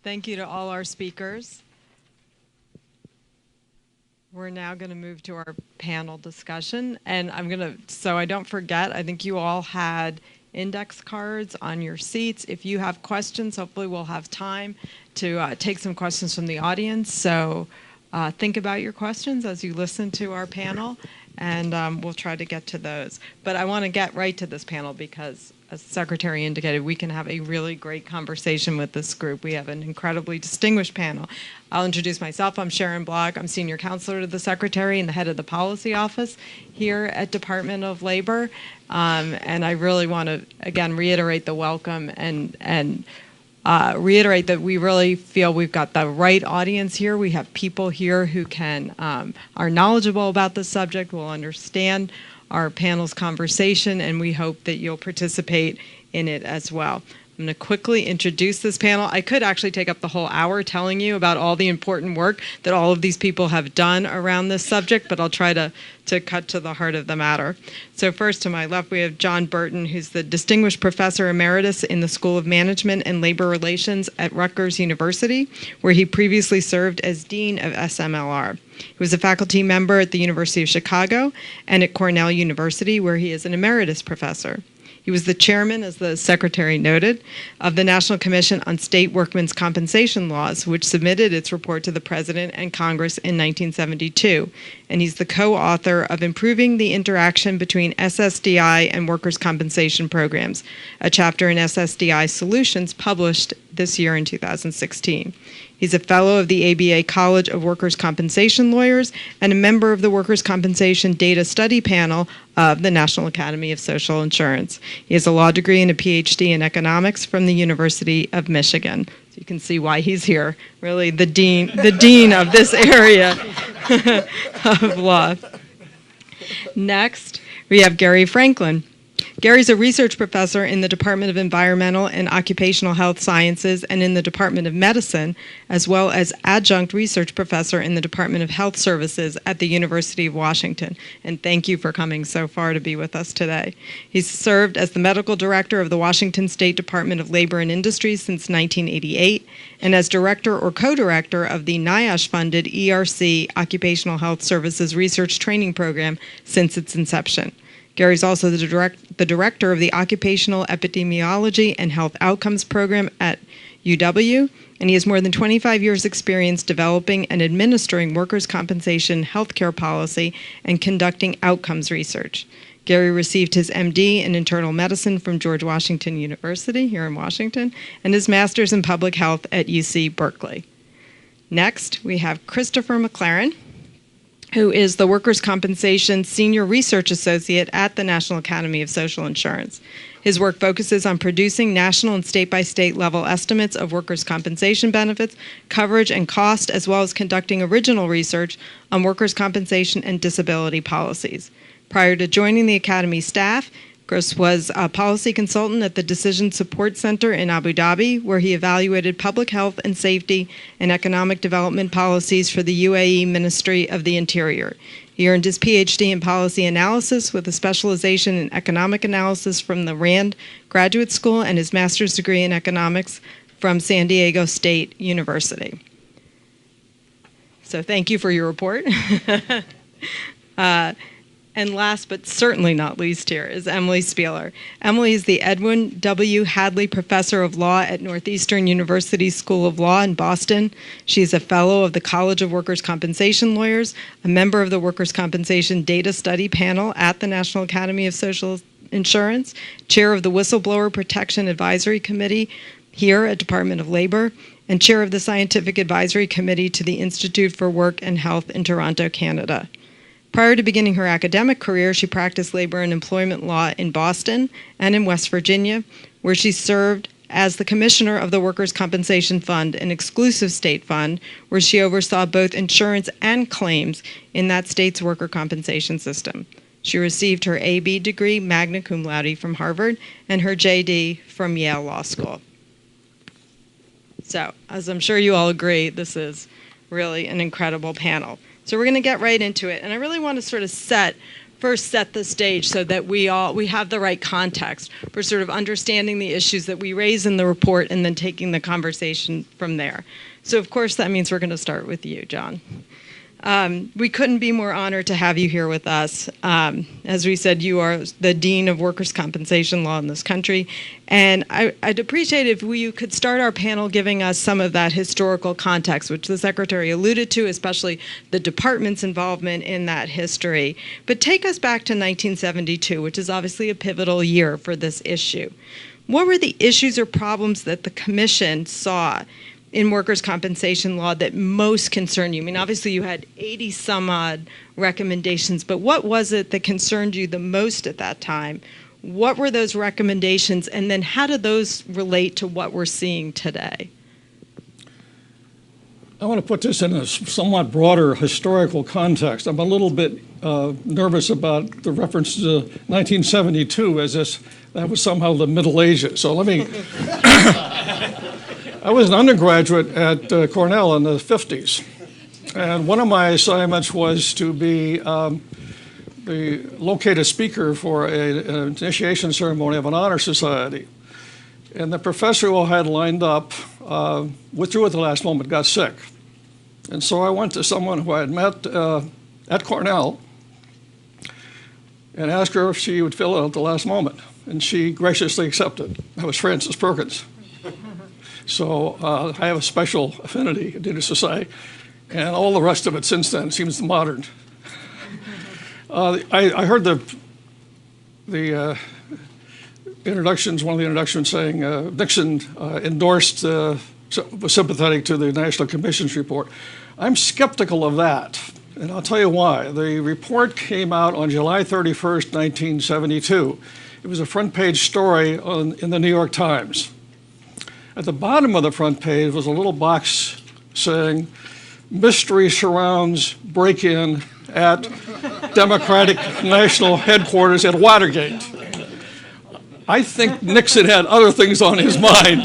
thank you to all our speakers. We're now going to move to our panel discussion. And so I don't forget, I think you all had index cards on your seats. If you have questions, hopefully we'll have time to take some questions from the audience. So think about your questions as you listen to our panel, and we'll try to get to those. But I want to get right to this panel because, as the Secretary indicated, we can have a really great conversation with this group. We have an incredibly distinguished panel. I'll introduce myself. I'm Sharon Block. I'm Senior Counselor to the Secretary and the head of the Policy Office here at Department of Labor. And I really want to, again, reiterate the welcome and reiterate that we really feel we've got the right audience here. We have people here who are knowledgeable about the subject, will understand our panel's conversation, and we hope that you'll participate in it as well. I'm going to quickly introduce this panel. I could actually take up the whole hour telling you about all the important work that all of these people have done around this subject, but I'll try to cut to the heart of the matter. So first, to my left, we have John Burton, who's the Distinguished Professor Emeritus in the School of Management and Labor Relations at Rutgers University, where he previously served as Dean of SMLR. He was a faculty member at the University of Chicago and at Cornell University, where he is an Emeritus Professor. He was the chairman, as the Secretary noted, of the National Commission on State Workmen's Compensation Laws, which submitted its report to the President and Congress in 1972. And he's the co-author of Improving the Interaction Between SSDI and Workers' Compensation Programs, a chapter in SSDI Solutions published this year in 2016. He's a fellow of the ABA College of Workers' Compensation Lawyers and a member of the Workers' Compensation Data Study Panel of the National Academy of Social Insurance. He has a law degree and a PhD in economics from the University of Michigan. So you can see why he's here, really the dean of this area of law. Next, we have Gary Franklin. Gary's a research professor in the Department of Environmental and Occupational Health Sciences and in the Department of Medicine, as well as adjunct research professor in the Department of Health Services at the University of Washington. And thank you for coming so far to be with us today. He's served as the medical director of the Washington State Department of Labor and Industry since 1988, and as director or co-director of the NIOSH-funded ERC Occupational Health Services Research Training Program since its inception. Gary's also the director of the Occupational Epidemiology and Health Outcomes Program at UW, and he has more than 25 years' experience developing and administering workers' compensation healthcare policy and conducting outcomes research. Gary received his MD in internal medicine from George Washington University here in Washington and his master's in public health at UC Berkeley. Next, we have Christopher McLaren, who is the Workers' Compensation Senior Research Associate at the National Academy of Social Insurance. His work focuses on producing national and state-by-state level estimates of workers' compensation benefits, coverage, and cost, as well as conducting original research on workers' compensation and disability policies. Prior to joining the Academy staff, Chris was a policy consultant at the Decision Support Center in Abu Dhabi, where he evaluated public health and safety and economic development policies for the UAE Ministry of the Interior. He earned his PhD in policy analysis with a specialization in economic analysis from the Rand Graduate School and his master's degree in economics from San Diego State University. So thank you for your report. And last but certainly not least here is Emily Spieler. Emily is the Edwin W. Hadley Professor of Law at Northeastern University School of Law in Boston. She is a fellow of the College of Workers' Compensation Lawyers, a member of the Workers' Compensation Data Study Panel at the National Academy of Social Insurance, chair of the Whistleblower Protection Advisory Committee here at Department of Labor, and chair of the Scientific Advisory Committee to the Institute for Work and Health in Toronto, Canada. Prior to beginning her academic career, she practiced labor and employment law in Boston and in West Virginia, where she served as the commissioner of the Workers' Compensation Fund, an exclusive state fund, where she oversaw both insurance and claims in that state's worker compensation system. She received her AB degree, magna cum laude, from Harvard, and her JD from Yale Law School. So, as I'm sure you all agree, this is really an incredible panel. So we're going to get right into it. And I really want to sort of first set the stage so that we have the right context for sort of understanding the issues that we raise in the report and then taking the conversation from there. So of course that means we're going to start with you, John. We couldn't be more honored to have you here with us. As we said, you are the Dean of Workers' Compensation Law in this country. And I'd appreciate if you could start our panel giving us some of that historical context, which the Secretary alluded to, especially the department's involvement in that history. But take us back to 1972, which is obviously a pivotal year for this issue. What were the issues or problems that the Commission saw in workers' compensation law that most concerned you? I mean, obviously you had 80 some odd recommendations, but what was it that concerned you the most at that time? What were those recommendations, and then how do those relate to what we're seeing today? I want to put this in a somewhat broader historical context. I'm a little bit nervous about the reference to 1972 as if that was somehow the Middle Ages. So let me... I was an undergraduate at Cornell in the 50s, and one of my assignments was to be locate a speaker for an initiation ceremony of an honor society. And the professor who I had lined up withdrew at the last moment, got sick. And so I went to someone who I had met at Cornell and asked her if she would fill it at the last moment. And she graciously accepted. That was Frances Perkins. So I have a special affinity, needless to say, and all the rest of it since then seems modern. I heard the introductions, one of the introductions saying Nixon endorsed, was sympathetic to the National Commission's report. I'm skeptical of that, and I'll tell you why. The report came out on July 31st, 1972. It was a front page story in the New York Times. At the bottom of the front page was a little box saying, "Mystery surrounds break-in at Democratic National Headquarters at Watergate." I think Nixon had other things on his mind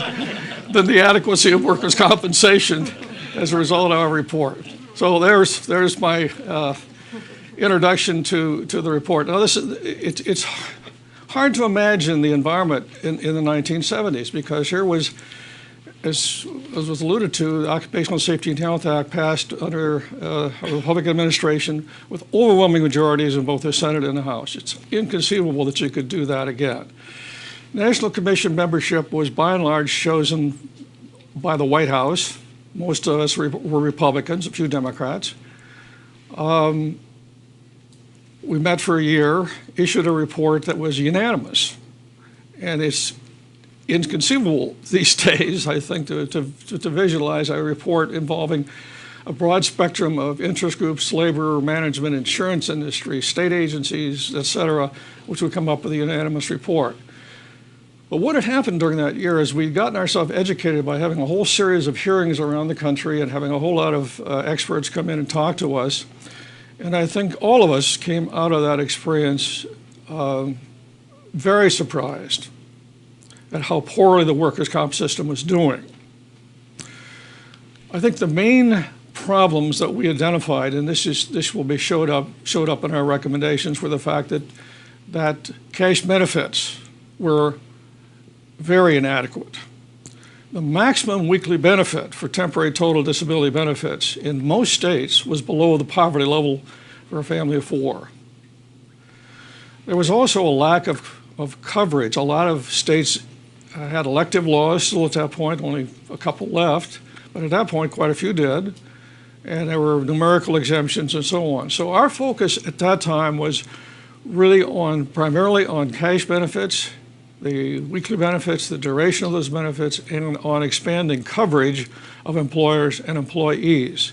than the adequacy of workers' compensation as a result of our report. So there's my introduction to the report. Now it's hard to imagine the environment in the 1970s, because here was, as was alluded to, the Occupational Safety and Health Act passed under a Republican administration with overwhelming majorities in both the Senate and the House. It's inconceivable that you could do that again. National Commission membership was by and large chosen by the White House. Most of us were Republicans, a few Democrats. We met for a year, issued a report that was unanimous. And it's inconceivable these days, I think, to visualize a report involving a broad spectrum of interest groups, labor, management, insurance industry, state agencies, et cetera, which would come up with a unanimous report. But what had happened during that year is we'd gotten ourselves educated by having a whole series of hearings around the country and having a whole lot of experts come in and talk to us. And I think all of us came out of that experience very surprised at how poorly the workers' comp system was doing. I think the main problems that we identified, and this will be showed up in our recommendations, were the fact that cash benefits were very inadequate. The maximum weekly benefit for temporary total disability benefits in most states was below the poverty level for a family of 4. There was also a lack of coverage. A lot of states had elective laws still at that point, only a couple left, but at that point quite a few did, and there were numerical exemptions and so on. So our focus at that time was really primarily on cash benefits, the weekly benefits, the duration of those benefits, and on expanding coverage of employers and employees.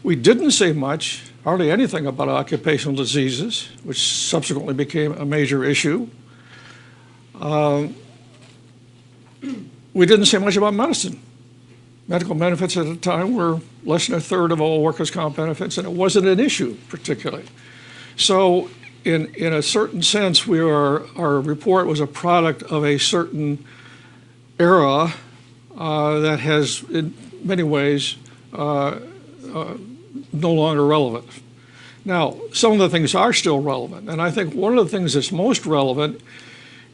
We didn't say much, hardly anything about occupational diseases, which subsequently became a major issue. We didn't say much about medicine. Medical benefits at the time were less than a third of all workers' comp benefits, and it wasn't an issue particularly. So in a certain sense, our report was a product of a certain era that has, in many ways, no longer relevant. Now, some of the things are still relevant, and I think one of the things that's most relevant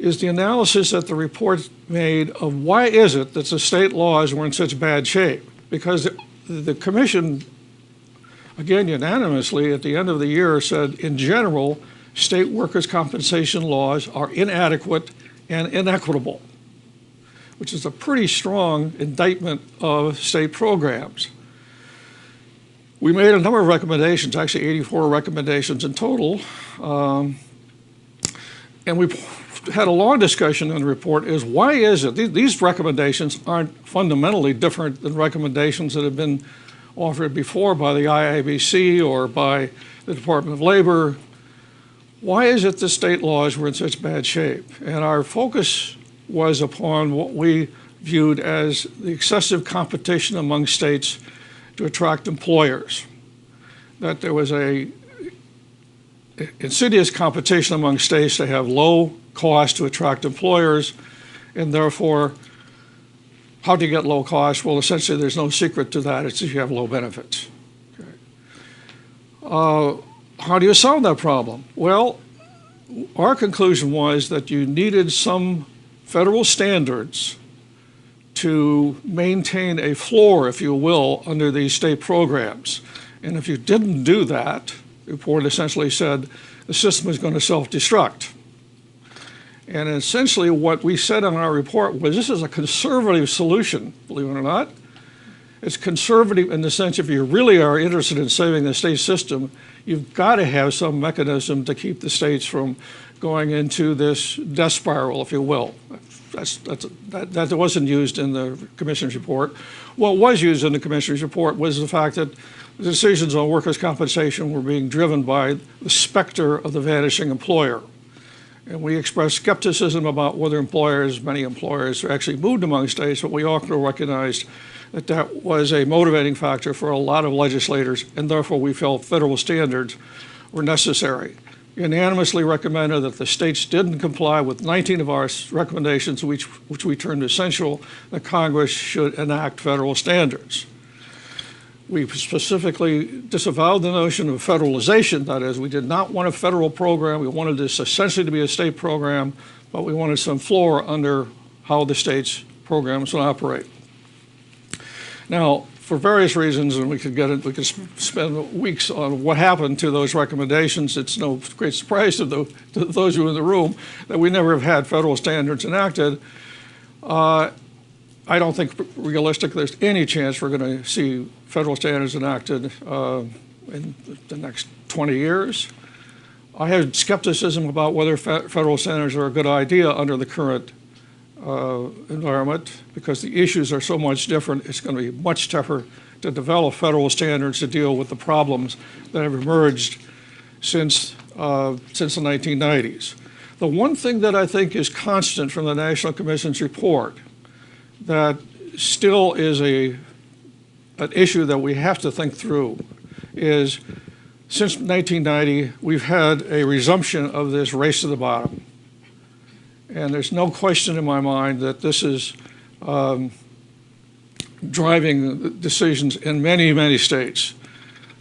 is the analysis that the report made of why is it that the state laws were in such bad shape. Because the commission, again unanimously at the end of the year, said in general, state workers' compensation laws are inadequate and inequitable, which is a pretty strong indictment of state programs. We made a number of recommendations, actually 84 recommendations in total, and we had a long discussion in the report is why is it, these recommendations aren't fundamentally different than recommendations that have been offered before by the IABC or by the Department of Labor. Why is it the state laws were in such bad shape? And our focus was upon what we viewed as the excessive competition among states to attract employers. That there was a insidious competition among states to have low cost to attract employers, and therefore, how do you get low cost? Well, essentially, there's no secret to that. It's if you have low benefits. Okay. How do you solve that problem? Well, our conclusion was that you needed some federal standards to maintain a floor, if you will, under these state programs. And if you didn't do that, the report essentially said the system is going to self-destruct. And essentially what we said in our report was this is a conservative solution, believe it or not. It's conservative in the sense if you really are interested in saving the state system, you've got to have some mechanism to keep the states from going into this death spiral, if you will. That wasn't used in the Commissioner's report. What was used in the Commissioner's report was the fact that the decisions on workers' compensation were being driven by the specter of the vanishing employer. And we expressed skepticism about whether many employers actually moved among states, but we also recognized that that was a motivating factor for a lot of legislators, and therefore we felt federal standards were necessary. Unanimously recommended that the states didn't comply with 19 of our recommendations, which we termed essential, that Congress should enact federal standards. We specifically disavowed the notion of federalization. That is, we did not want a federal program. We wanted this essentially to be a state program, but we wanted some floor under how the state's programs would operate. Now, for various reasons, and we could spend weeks on what happened to those recommendations. It's no great surprise to those who are in the room that we never have had federal standards enacted. I don't think realistically there's any chance we're going to see federal standards enacted in the next 20 years. I have skepticism about whether federal standards are a good idea under the current environment because the issues are so much different. It's going to be much tougher to develop federal standards to deal with the problems that have emerged since the 1990s. The one thing that I think is constant from the National Commission's report that still is an issue that we have to think through is since 1990, we've had a resumption of this race to the bottom. And there's no question in my mind that this is driving decisions in many, many states.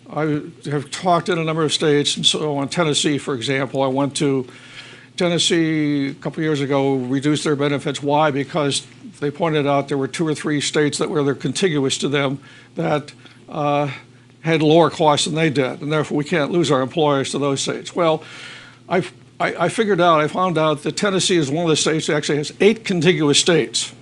I have talked in a number of states, and so in Tennessee, for example, I went to Tennessee, a couple years ago, reduced their benefits. Why? Because they pointed out there were 2 or 3 states that were contiguous to them that had lower costs than they did, and therefore we can't lose our employers to those states. Well, I found out that Tennessee is one of the states that actually has 8 contiguous states.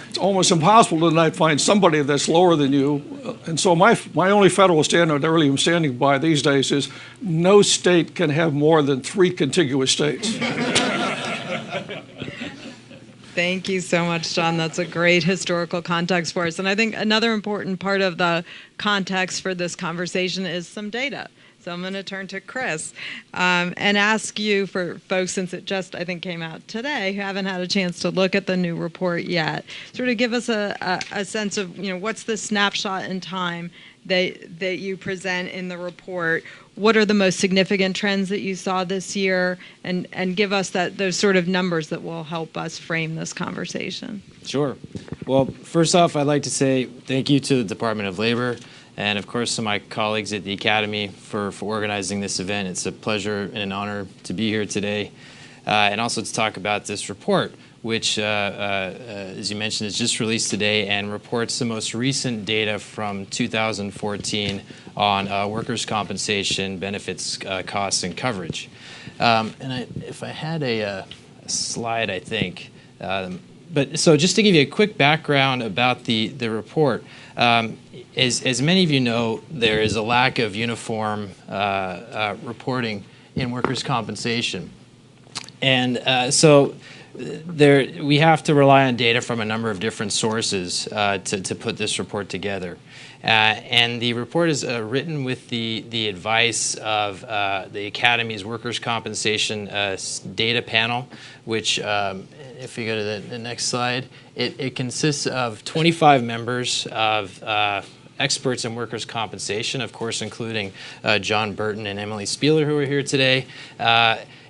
It's almost impossible to not find somebody that's lower than you. And so my only federal standard that really I'm standing by these days is no state can have more than 3 contiguous states. Thank you so much, John. That's a great historical context for us. And I think another important part of the context for this conversation is some data. So I'm going to turn to Chris and ask you, for folks, since it just, I think, came out today, who haven't had a chance to look at the new report yet, sort of give us a sense of, what's the snapshot in time that you present in the report? What are the most significant trends that you saw this year? And give us those sort of numbers that will help us frame this conversation. Sure. Well, first off, I'd like to say thank you to the Department of Labor and, of course, to my colleagues at the Academy for organizing this event. It's a pleasure and an honor to be here today and also to talk about this report, which, as you mentioned, is just released today and reports the most recent data from 2014 on workers' compensation, benefits, costs, and coverage. If I had a slide, I think. But so just to give you a quick background about the report, as many of you know, there is a lack of uniform reporting in workers' compensation. And so we have to rely on data from a number of different sources to put this report together. And the report is written with the advice of the Academy's Workers' Compensation Data Panel, which, if you go to the next slide, it consists of 25 members of experts in workers' compensation, of course, including John Burton and Emily Spieler, who are here today.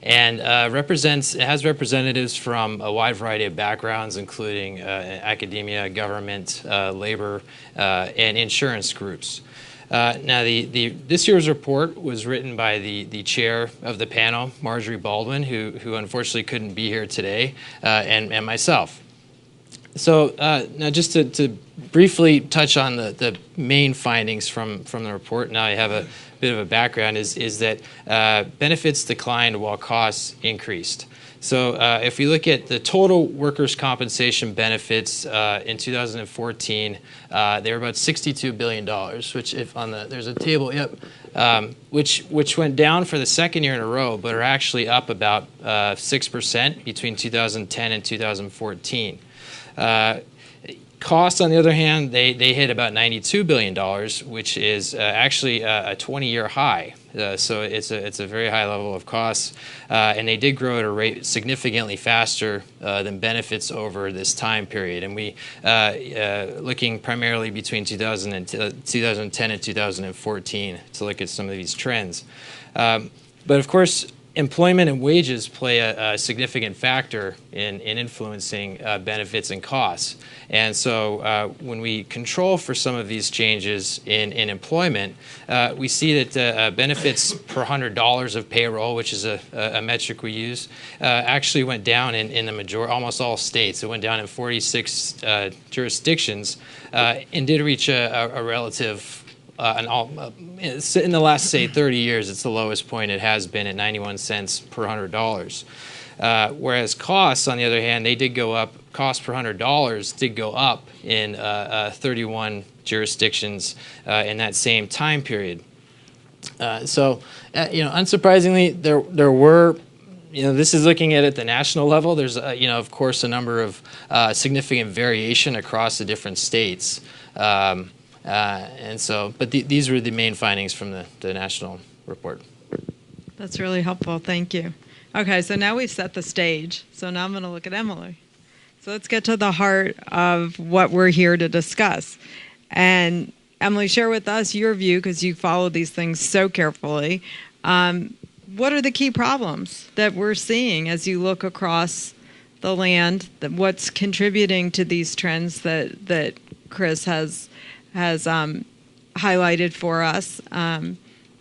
And it has representatives from a wide variety of backgrounds, including academia, government, labor, and insurance groups. Now, this year's report was written by the chair of the panel, Marjorie Baldwin, who unfortunately couldn't be here today, and myself. So now just to briefly touch on the main findings from the report, now I have a bit of a background, is that benefits declined while costs increased. So if we look at the total workers' compensation benefits in 2014, they were about $62 billion, which there's a table, which went down for the second year in a row, but are actually up about 6% between 2010 and 2014. Costs, on the other hand, they hit about $92 billion, which is actually a 20-year high. So it's a very high level of costs, and they did grow at a rate significantly faster than benefits over this time period. And we, looking primarily between 2010 and 2014 to look at some of these trends. But of course, employment and wages play a significant factor in influencing benefits and costs. And so when we control for some of these changes in employment, we see that benefits per $100 of payroll, which is a metric we use, actually went down in almost all states. It went down in 46 jurisdictions and did reach a relative in the last, say, 30 years, it's the lowest point it has been at 91 cents per $100. Whereas costs, on the other hand, they did go up. Cost per $100 did go up in 31 jurisdictions in that same time period. So, unsurprisingly, there were. This is looking at the national level. There's, of course, a number of significant variation across the different states. But these were the main findings from the national report. That's really helpful. Thank you. Okay, so now we've set the stage. So now I'm going to look at Emily. So let's get to the heart of what we're here to discuss. And Emily, share with us your view, because you follow these things so carefully. What are the key problems that we're seeing as you look across the land? What's contributing to these trends that Chris has highlighted for us?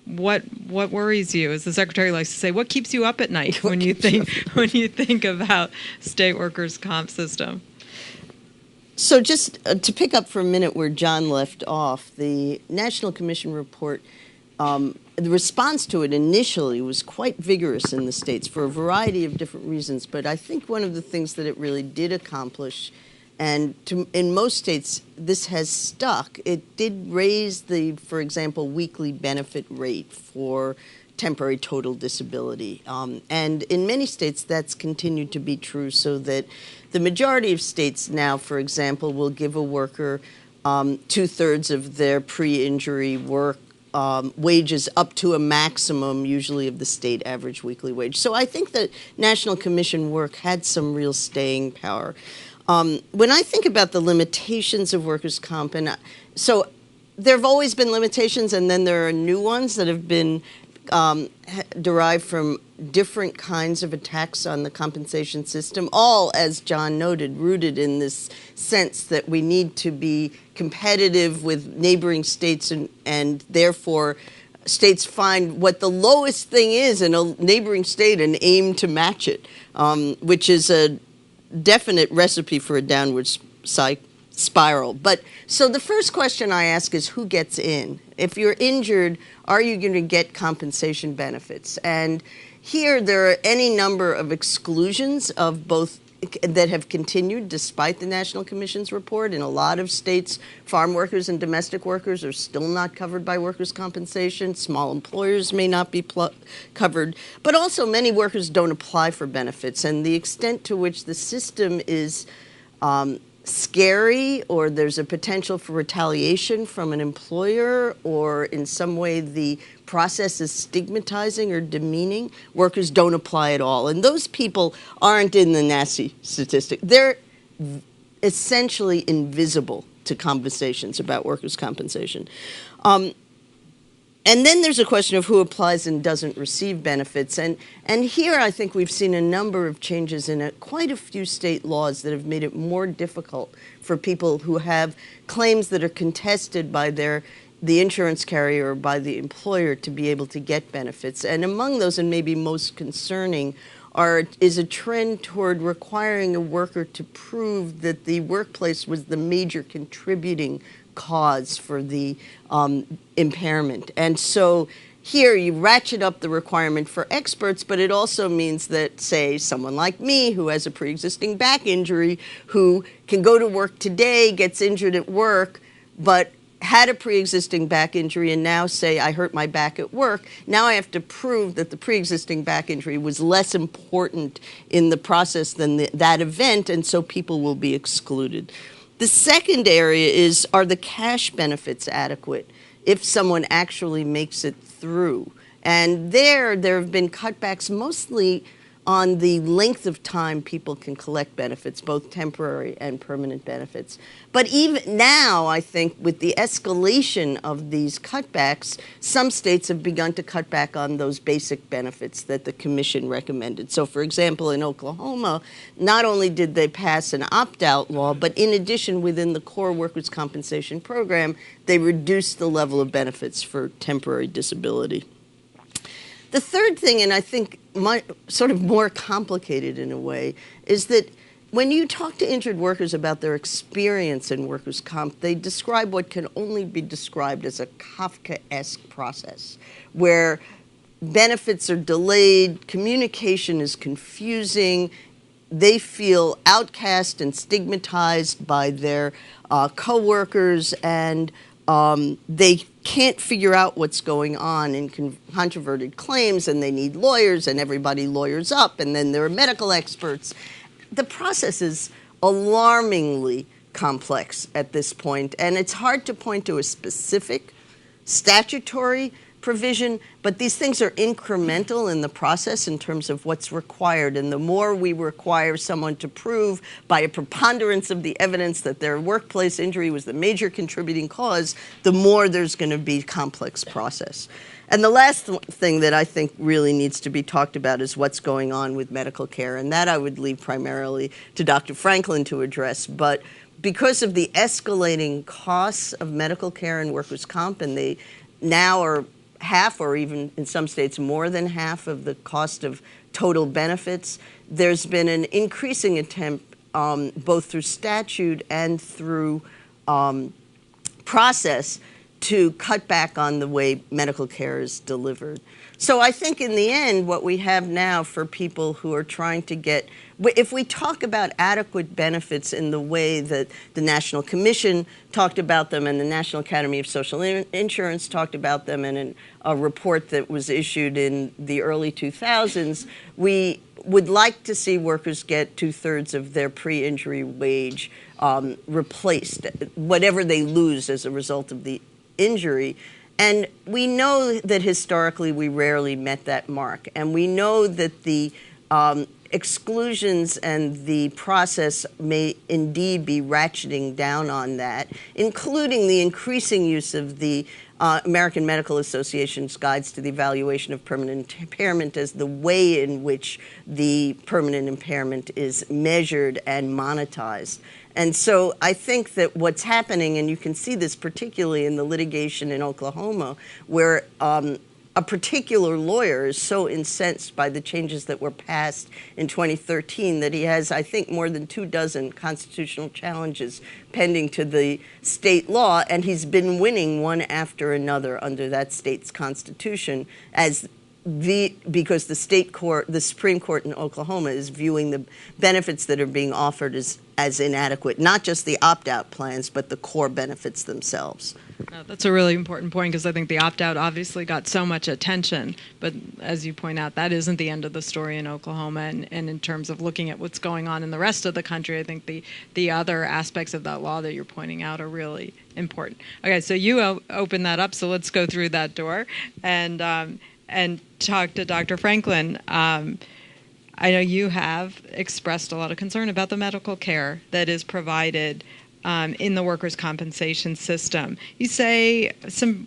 what worries you? As the secretary likes to say, what keeps you up at night when you think about state workers' comp system? So just to pick up for a minute where John left off, the National Commission report, the response to it initially was quite vigorous in the states for a variety of different reasons. But I think one of the things that it really did accomplish, and in most states this has stuck, it did raise the, for example, weekly benefit rate for temporary total disability. And in many states that's continued to be true, so that the majority of states now, for example, will give a worker 2/3 of their pre-injury work wages up to a maximum, usually, of the state average weekly wage. So I think that National Commission work had some real staying power. When I think about the limitations of workers' comp, so there have always been limitations, and then there are new ones that have been derived from different kinds of attacks on the compensation system, all, as John noted, rooted in this sense that we need to be competitive with neighboring states, and therefore states find what the lowest thing is in a neighboring state and aim to match it, which is a definite recipe for a downward spiral. But so the first question I ask is, who gets in? If you're injured, are you going to get compensation benefits? And here there are any number of exclusions of both that have continued despite the National Commission's report. In a lot of states, farm workers and domestic workers are still not covered by workers' compensation. Small employers may not be covered. But also many workers don't apply for benefits. And the extent to which the system is scary, or there's a potential for retaliation from an employer, or in some way the process is stigmatizing or demeaning, workers don't apply at all. And those people aren't in the NASI statistic. They're essentially invisible to conversations about workers' compensation. And then there's a question of who applies and doesn't receive benefits. And here I think we've seen a number of changes in quite a few state laws that have made it more difficult for people who have claims that are contested by the insurance carrier or by the employer to be able to get benefits. And among those, and maybe most concerning, is a trend toward requiring a worker to prove that the workplace was the major contributing cause for the impairment. And so here you ratchet up the requirement for experts, but it also means that, say, someone like me who has a pre-existing back injury, who can go to work today, gets injured at work, but had a pre-existing back injury, and now say I hurt my back at work, now I have to prove that the pre-existing back injury was less important in the process than that event, and so people will be excluded. The second area is, are the cash benefits adequate if someone actually makes it through? And there have been cutbacks mostly on the length of time people can collect benefits, both temporary and permanent benefits. But even now, I think, with the escalation of these cutbacks, some states have begun to cut back on those basic benefits that the Commission recommended. So, for example, in Oklahoma, not only did they pass an opt-out law, but in addition, within the core workers' compensation program, they reduced the level of benefits for temporary disability. The third thing, and I think sort of more complicated in a way, is that when you talk to injured workers about their experience in workers' comp, they describe what can only be described as a Kafkaesque process, where benefits are delayed, communication is confusing, they feel outcast and stigmatized by their coworkers, and they can't figure out what's going on in controverted claims, and they need lawyers, and everybody lawyers up, and then there are medical experts. The process is alarmingly complex at this point, and it's hard to point to a specific statutory provision, but these things are incremental in the process in terms of what's required. And the more we require someone to prove by a preponderance of the evidence that their workplace injury was the major contributing cause, the more there's going to be complex process. And the last thing that I think really needs to be talked about is what's going on with medical care. And that I would leave primarily to Dr. Franklin to address. But because of the escalating costs of medical care and workers' comp, and they now half or even in some states more than half of the cost of total benefits. There's been an increasing attempt both through statute and through process to cut back on the way medical care is delivered. So I think in the end, what we have now for people who are trying to get, if we talk about adequate benefits in the way that the National Commission talked about them and the National Academy of Social Insurance talked about them in a report that was issued in the early 2000s, we would like to see workers get 2/3 of their pre-injury wage replaced, whatever they lose as a result of the injury. And we know that historically we rarely met that mark. And we know that the exclusions and the process may indeed be ratcheting down on that, including the increasing use of the American Medical Association's guides to the evaluation of permanent impairment as the way in which the permanent impairment is measured and monetized. And so I think that what's happening, and you can see this particularly in the litigation in Oklahoma, where a particular lawyer is so incensed by the changes that were passed in 2013 that he has, I think, more than 24 constitutional challenges pending to the state law, and he's been winning one after another under that state's constitution because the state court, the Supreme Court in Oklahoma is viewing the benefits that are being offered as inadequate, not just the opt-out plans, but the core benefits themselves. That's a really important point, because I think the opt-out obviously got so much attention, but as you point out, that isn't the end of the story in Oklahoma, and in terms of looking at what's going on in the rest of the country, I think the other aspects of that law that you're pointing out are really important. Okay, so you open that up, so let's go through that door and talk to Dr. Franklin. I know you have expressed a lot of concern about the medical care that is provided in the workers' compensation system. You say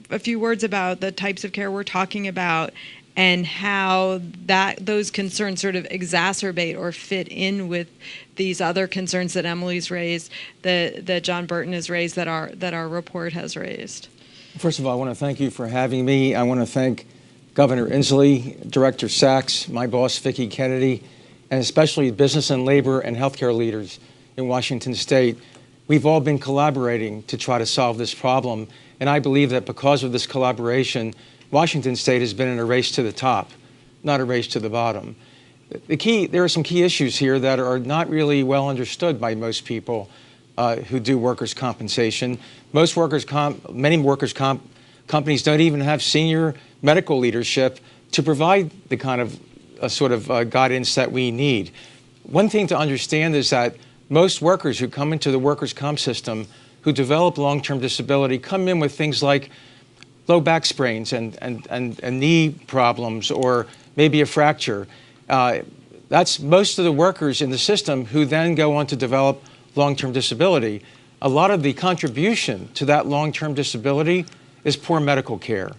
a few words about the types of care we're talking about and how those concerns sort of exacerbate or fit in with these other concerns that Emily's raised, that John Burton has raised, that our report has raised. First of all, I want to thank you for having me. I want to thank Governor Inslee, Director Sachs, my boss, Vicki Kennedy, and especially business and labor and healthcare leaders in Washington State. We've all been collaborating to try to solve this problem, and I believe that because of this collaboration, Washington State has been in a race to the top, not a race to the bottom. There are some key issues here that are not really well understood by most people who do workers' compensation. Many workers' companies don't even have senior medical leadership to provide the kind of guidance that we need. One thing to understand is that most workers who come into the workers' comp system who develop long-term disability come in with things like low back sprains and knee problems or maybe a fracture. That's most of the workers in the system who then go on to develop long-term disability. A lot of the contribution to that long-term disability is poor medical care.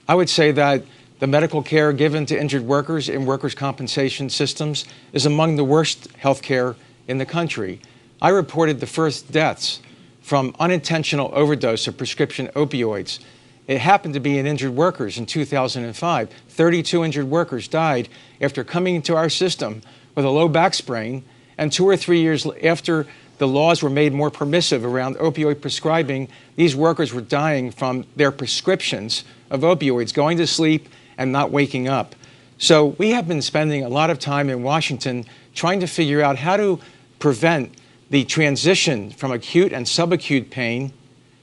I would say that the medical care given to injured workers in workers' compensation systems is among the worst health care in the country. I reported the first deaths from unintentional overdose of prescription opioids. It happened to be in injured workers in 2005. 32 injured workers died after coming into our system with a low back sprain, and 2 or 3 years after the laws were made more permissive around opioid prescribing, these workers were dying from their prescriptions of opioids, going to sleep and not waking up. So we have been spending a lot of time in Washington trying to figure out how to prevent the transition from acute and subacute pain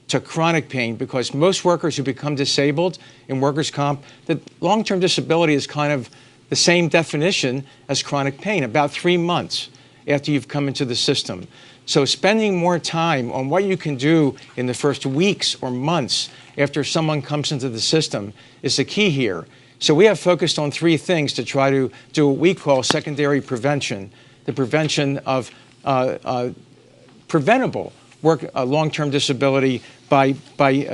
to chronic pain, because most workers who become disabled in workers' comp, the long-term disability is kind of the same definition as chronic pain, about 3 months after you've come into the system. So spending more time on what you can do in the first weeks or months after someone comes into the system is the key here. So we have focused on 3 things to try to do what we call secondary prevention, the prevention of preventable long-term disability by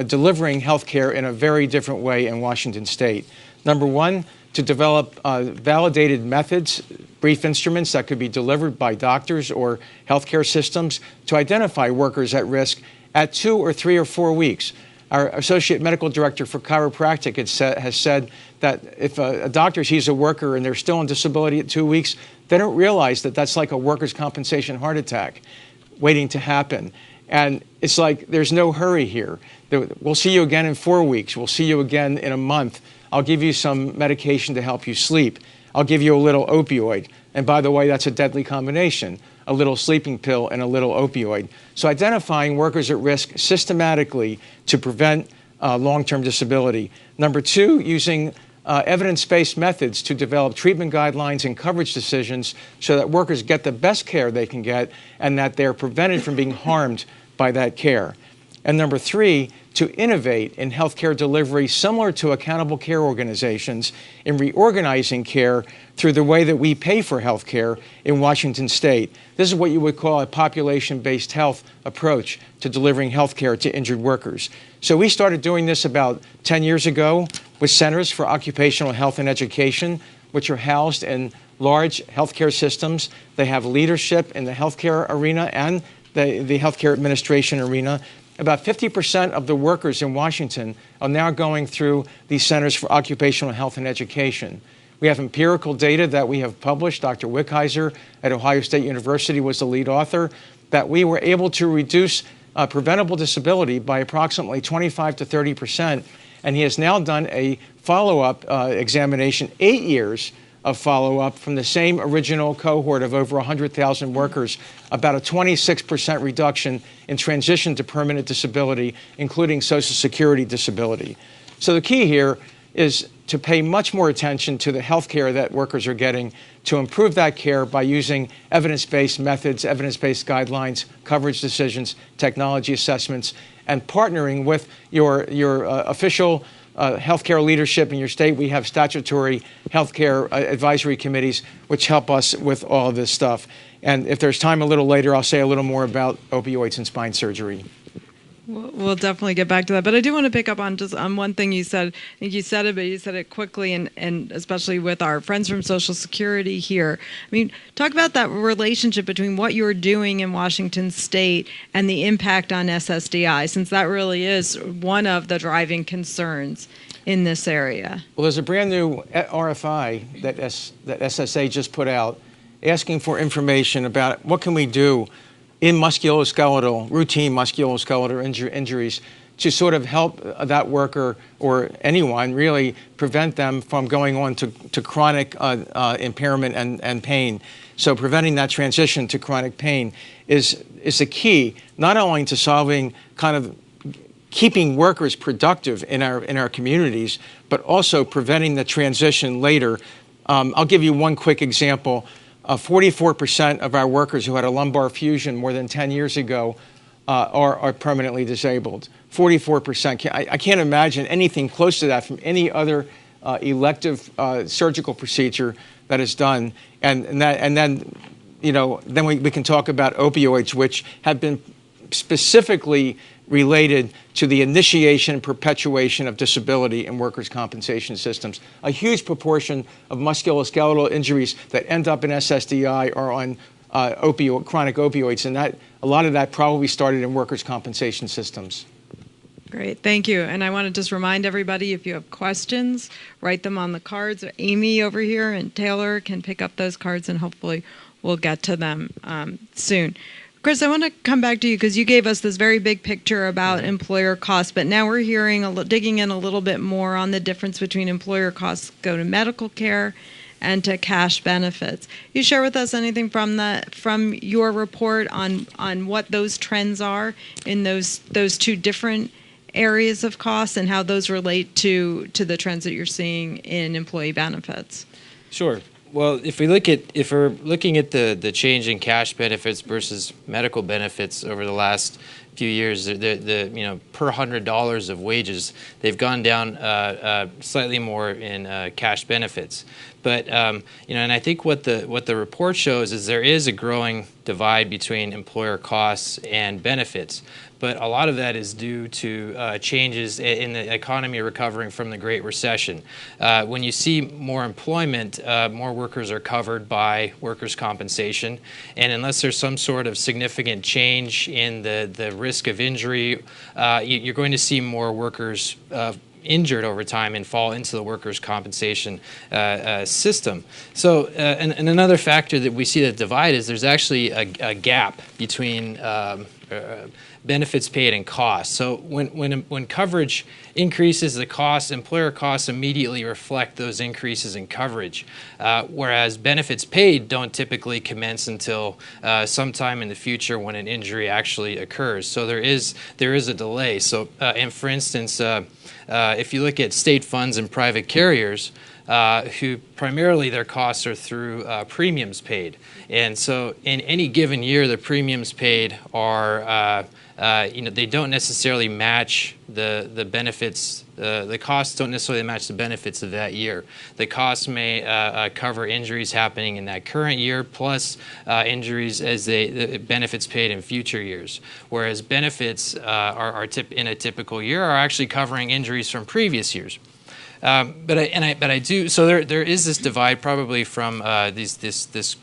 delivering health care in a very different way in Washington State. Number 1, to develop validated methods, brief instruments that could be delivered by doctors or healthcare systems to identify workers at risk at 2 or 3 or 4 weeks. Our associate medical director for chiropractic has said that if a doctor sees a worker and they're still on disability at 2 weeks, they don't realize that that's like a workers' compensation heart attack waiting to happen. And it's like there's no hurry here. We'll see you again in 4 weeks. We'll see you again in a month. I'll give you some medication to help you sleep. I'll give you a little opioid. And by the way, that's a deadly combination, a little sleeping pill and a little opioid. So identifying workers at risk systematically to prevent long-term disability. Number two, using evidence-based methods to develop treatment guidelines and coverage decisions so that workers get the best care they can get and that they're prevented from being harmed by that care. And number three, to innovate in healthcare delivery similar to accountable care organizations in reorganizing care through the way that we pay for healthcare in Washington State. This is what you would call a population-based health approach to delivering healthcare to injured workers. So we started doing this about 10 years ago with Centers for Occupational Health and Education, which are housed in large healthcare systems. They have leadership in the healthcare arena and the healthcare administration arena. About 50% of the workers in Washington are now going through these Centers for Occupational Health and Education. We have empirical data that we have published. Dr. Wickheiser at Ohio State University was the lead author, that we were able to reduce preventable disability by approximately 25 to 30%. And he has now done a follow-up examination, 8 years of follow-up from the same original cohort of over 100,000 workers, about a 26% reduction in transition to permanent disability, including Social Security disability. So the key here is to pay much more attention to the health care that workers are getting, to improve that care by using evidence-based methods, evidence-based guidelines, coverage decisions, technology assessments, and partnering with your official healthcare leadership in your state. We have statutory healthcare advisory committees which help us with all of this stuff. And if there's time a little later, I'll say a little more about opioids and spine surgery. We'll definitely get back to that. But I do want to pick up on just on one thing you said. I think you said it, but you said it quickly, and especially with our friends from Social Security here. I mean, talk about that relationship between what you're doing in Washington State and the impact on SSDI, since that really is one of the driving concerns in this area. Well, there's a brand new RFI that SSA just put out asking for information about what can we do in routine musculoskeletal injuries to sort of help that worker or anyone really prevent them from going on to chronic impairment and pain. So preventing that transition to chronic pain is the key, not only to solving kind of keeping workers productive in our communities, but also preventing the transition later. I'll give you one quick example. 44% of our workers who had a lumbar fusion more than 10 years ago are permanently disabled. 44%. I can't imagine anything close to that from any other elective surgical procedure that is done. And then we can talk about opioids, which have been specifically related to the initiation and perpetuation of disability in workers' compensation systems. A huge proportion of musculoskeletal injuries that end up in SSDI are on chronic opioids, and a lot of that probably started in workers' compensation systems. Great, thank you. And I want to just remind everybody, if you have questions, write them on the cards. Amy over here and Taylor can pick up those cards, and hopefully we'll get to them soon. Chris, I want to come back to you because you gave us this very big picture about employer costs, but now we're digging in a little bit more on the difference between employer costs go to medical care and to cash benefits. You share with us anything from your report on what those trends are in those two different areas of costs and how those relate to the trends that you're seeing in employee benefits? Sure. Well, if we're looking at the change in cash benefits versus medical benefits over the last few years, the per $100 of wages, they've gone down slightly more in cash benefits. But and I think what the report shows is there is a growing divide between employer costs and benefits. But a lot of that is due to changes in the economy recovering from the Great Recession. When you see more employment, more workers are covered by workers' compensation. And unless there's some sort of significant change in the risk of injury, you're going to see more workers injured over time and fall into the workers' compensation system. So, and another factor that we see that divide is there's actually a gap between benefits paid and costs. So when coverage increases, the costs, employer costs immediately reflect those increases in coverage, whereas benefits paid don't typically commence until sometime in the future when an injury actually occurs. So there is a delay. So, and for instance, if you look at state funds and private carriers, who primarily their costs are through premiums paid. And so in any given year, the premiums paid are, they don't necessarily match the benefits. The costs don't necessarily match the benefits of that year. The costs may cover injuries happening in that current year, plus injuries as the benefits paid in future years. Whereas benefits in a typical year are actually covering injuries from previous years. But I do. So there is this divide, probably from this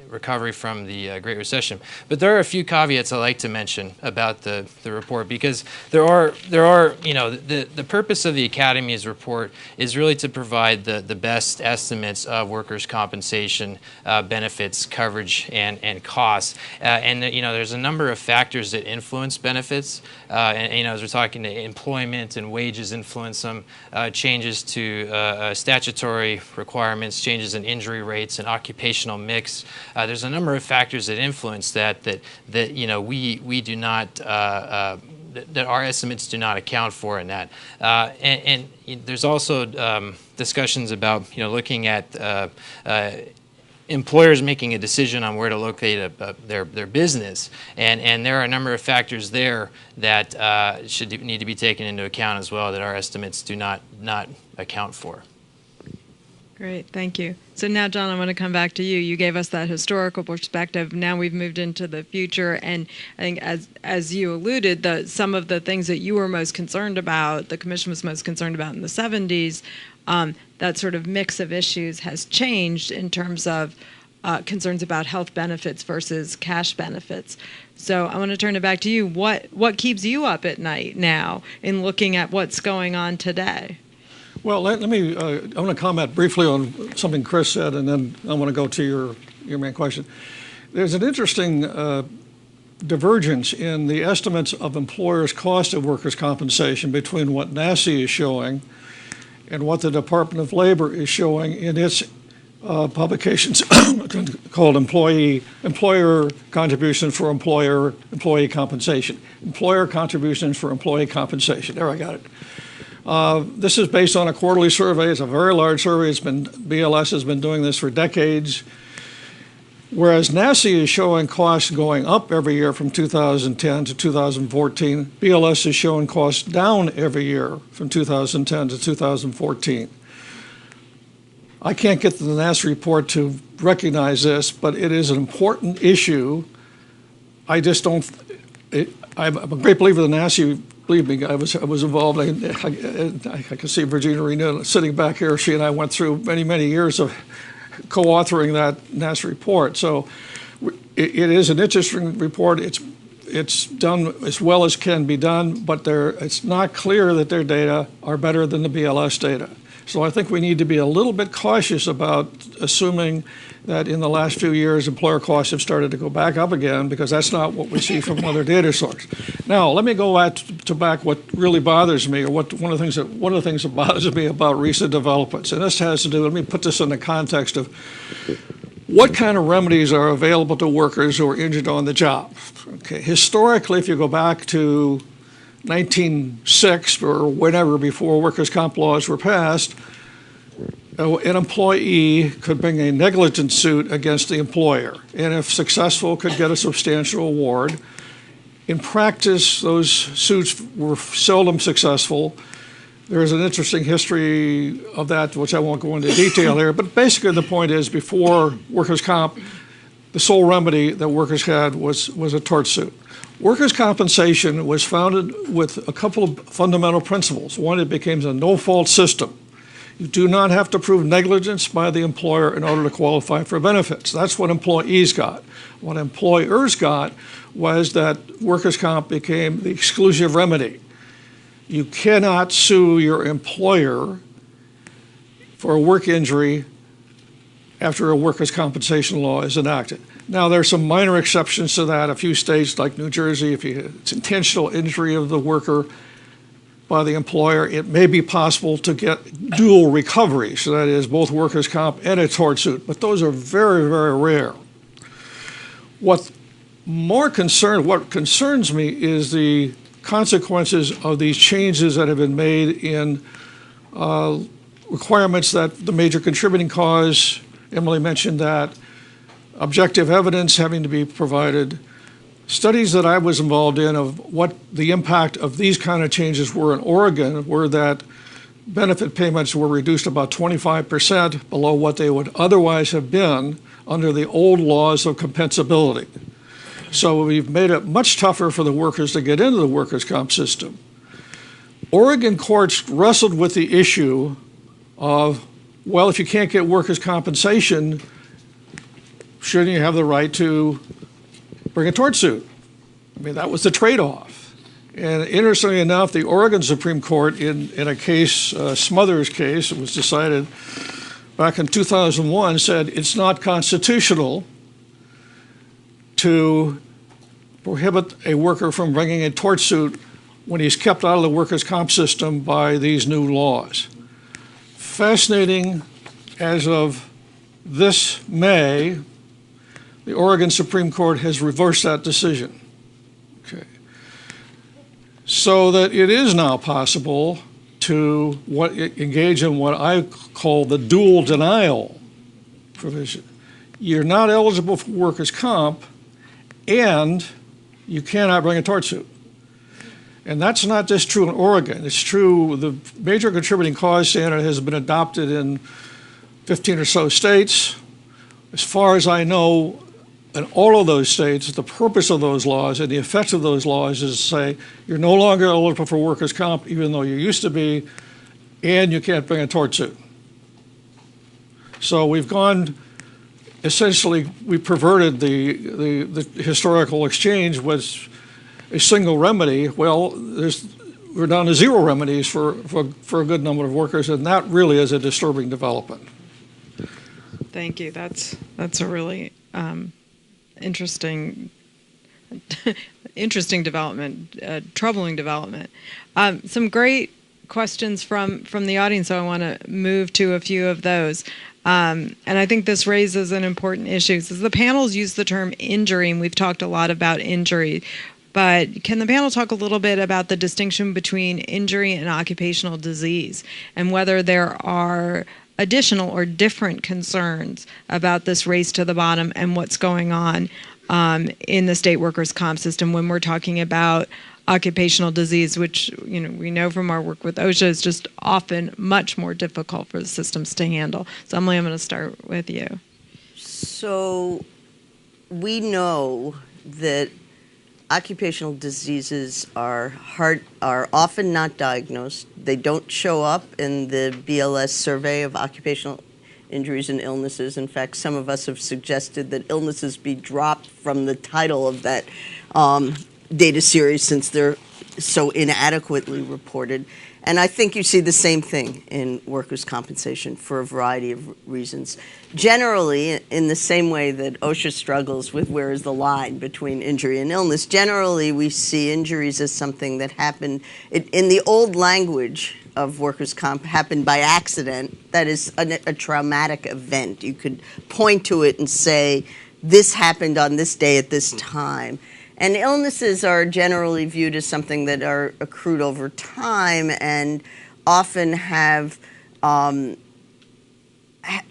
recovery from the Great Recession. But there are a few caveats I like to mention about the report, because there are the purpose of the Academy's report is really to provide the best estimates of workers' compensation benefits, coverage, and costs. And there's a number of factors that influence benefits. And as we're talking to employment and wages influence them, changes to statutory requirements, changes in injury rates and occupational mix. There's a number of factors that influence that we do not that our estimates do not account for in that. And there's also discussions about looking at employers making a decision on where to locate their business, and there are a number of factors there that should need to be taken into account as well that our estimates do not account for. Great, thank you. So now, John, I want to come back to you. You gave us that historical perspective. Now we've moved into the future, and I think as you alluded, some of the things that you were most concerned about, the Commission was most concerned about in the 70s, that sort of mix of issues has changed in terms of concerns about health benefits versus cash benefits. So I want to turn it back to you. What keeps you up at night now in looking at what's going on today? Well, let me, I want to comment briefly on something Chris said, and then I want to go to your main question. There's an interesting divergence in the estimates of employers' cost of workers' compensation between what NASI is showing and what the Department of Labor is showing in its publications called Employer Contributions for Employee Compensation. Employer Contributions for Employee Compensation. There, I got it. This is based on a quarterly survey. It's a very large survey. BLS has been doing this for decades. Whereas NASI is showing costs going up every year from 2010 to 2014, BLS is showing costs down every year from 2010 to 2014. I can't get the NASI report to recognize this, but it is an important issue. I just don't. I'm a great believer in NASI. Believe me, I was involved. I can see Virginia Renew sitting back here. She and I went through many years of co-authoring that NASI report. So it is an interesting report. It's done as well as can be done, but it's not clear that their data are better than the BLS data. So I think we need to be a little bit cautious about assuming that in the last few years employer costs have started to go back up again, because that's not what we see from other data sources. Now, let me go back what really bothers me, or one of the things that bothers me about recent developments. And this has to do, let me put this in the context of what kind of remedies are available to workers who are injured on the job. Okay, historically, if you go back to 1906 or whenever before workers' comp laws were passed, an employee could bring a negligence suit against the employer, and if successful, could get a substantial award. In practice, those suits were seldom successful. There is an interesting history of that, which I won't go into detail here, but basically the point is, before workers' comp, the sole remedy that workers had was a tort suit. Workers' compensation was founded with a couple of fundamental principles. One, it became a no-fault system. You do not have to prove negligence by the employer in order to qualify for benefits. That's what employees got. What employers got was that workers' comp became the exclusive remedy. You cannot sue your employer for a work injury after a workers' compensation law is enacted. Now, there are some minor exceptions to that. A few states, like New Jersey, if it's intentional injury of the worker by the employer, it may be possible to get dual recovery, so that is both workers' comp and a tort suit, but those are very, very rare. What concerns me is the consequences of these changes that have been made in requirements that the major contributing cause, Emily mentioned that, objective evidence having to be provided. Studies that I was involved in of what the impact of these kind of changes were in Oregon were that benefit payments were reduced about 25% below what they would otherwise have been under the old laws of compensability. So we've made it much tougher for the workers to get into the workers' comp system. Oregon courts wrestled with the issue of, well, if you can't get workers' compensation, shouldn't you have the right to bring a tort suit? I mean, that was the trade-off. And interestingly enough, the Oregon Supreme Court, in a case, Smothers case, it was decided back in 2001, said it's not constitutional to prohibit a worker from bringing a tort suit when he's kept out of the workers' comp system by these new laws. Fascinating, as of this May, the Oregon Supreme Court has reversed that decision. Okay. So that it is now possible to engage in what I call the dual denial provision. You're not eligible for workers' comp, and you cannot bring a tort suit. And that's not just true in Oregon. It's true, the major contributing cause standard has been adopted in 15 or so states. As far as I know, in all of those states, the purpose of those laws and the effect of those laws is to say you're no longer eligible for workers' comp, even though you used to be, and you can't bring a tort suit. So we've gone, essentially, we perverted the historical exchange with a single remedy. Well, we're down to zero remedies for a good number of workers, and that really is a disturbing development. Thank you. That's a really interesting development, troubling development. Some great questions from the audience, so I want to move to a few of those. And I think this raises an important issue. As the panels use the term injury, and we've talked a lot about injury, but can the panel talk a little bit about the distinction between injury and occupational disease, and whether there are additional or different concerns about this race to the bottom and what's going on in the state workers' comp system when we're talking about occupational disease, which we know from our work with OSHA is just often much more difficult for the systems to handle. So Emily, I'm going to start with you. So we know that occupational diseases are often not diagnosed. They don't show up in the BLS survey of occupational injuries and illnesses. In fact, some of us have suggested that illnesses be dropped from the title of that data series since they're so inadequately reported. And I think you see the same thing in workers' compensation for a variety of reasons. Generally, in the same way that OSHA struggles with where is the line between injury and illness, generally we see injuries as something that happened, in the old language of workers' comp, happened by accident. That is a traumatic event. You could point to it and say, this happened on this day at this time. And illnesses are generally viewed as something that are accrued over time and often have,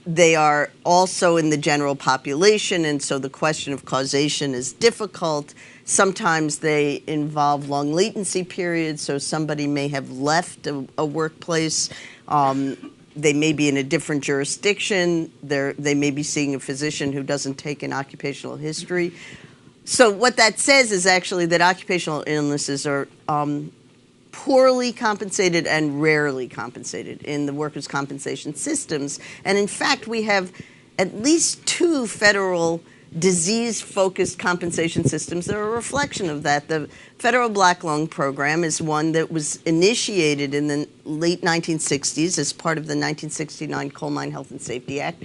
they are also in the general population, and so the question of causation is difficult. Sometimes they involve long latency periods, so somebody may have left a workplace. They may be in a different jurisdiction. They may be seeing a physician who doesn't take an occupational history. So what that says is actually that occupational illnesses are poorly compensated and rarely compensated in the workers' compensation systems. And in fact, we have at least 2 federal disease-focused compensation systems that are a reflection of that. The Federal Black Lung Program is one that was initiated in the late 1960s as part of the 1969 Coal Mine Health and Safety Act,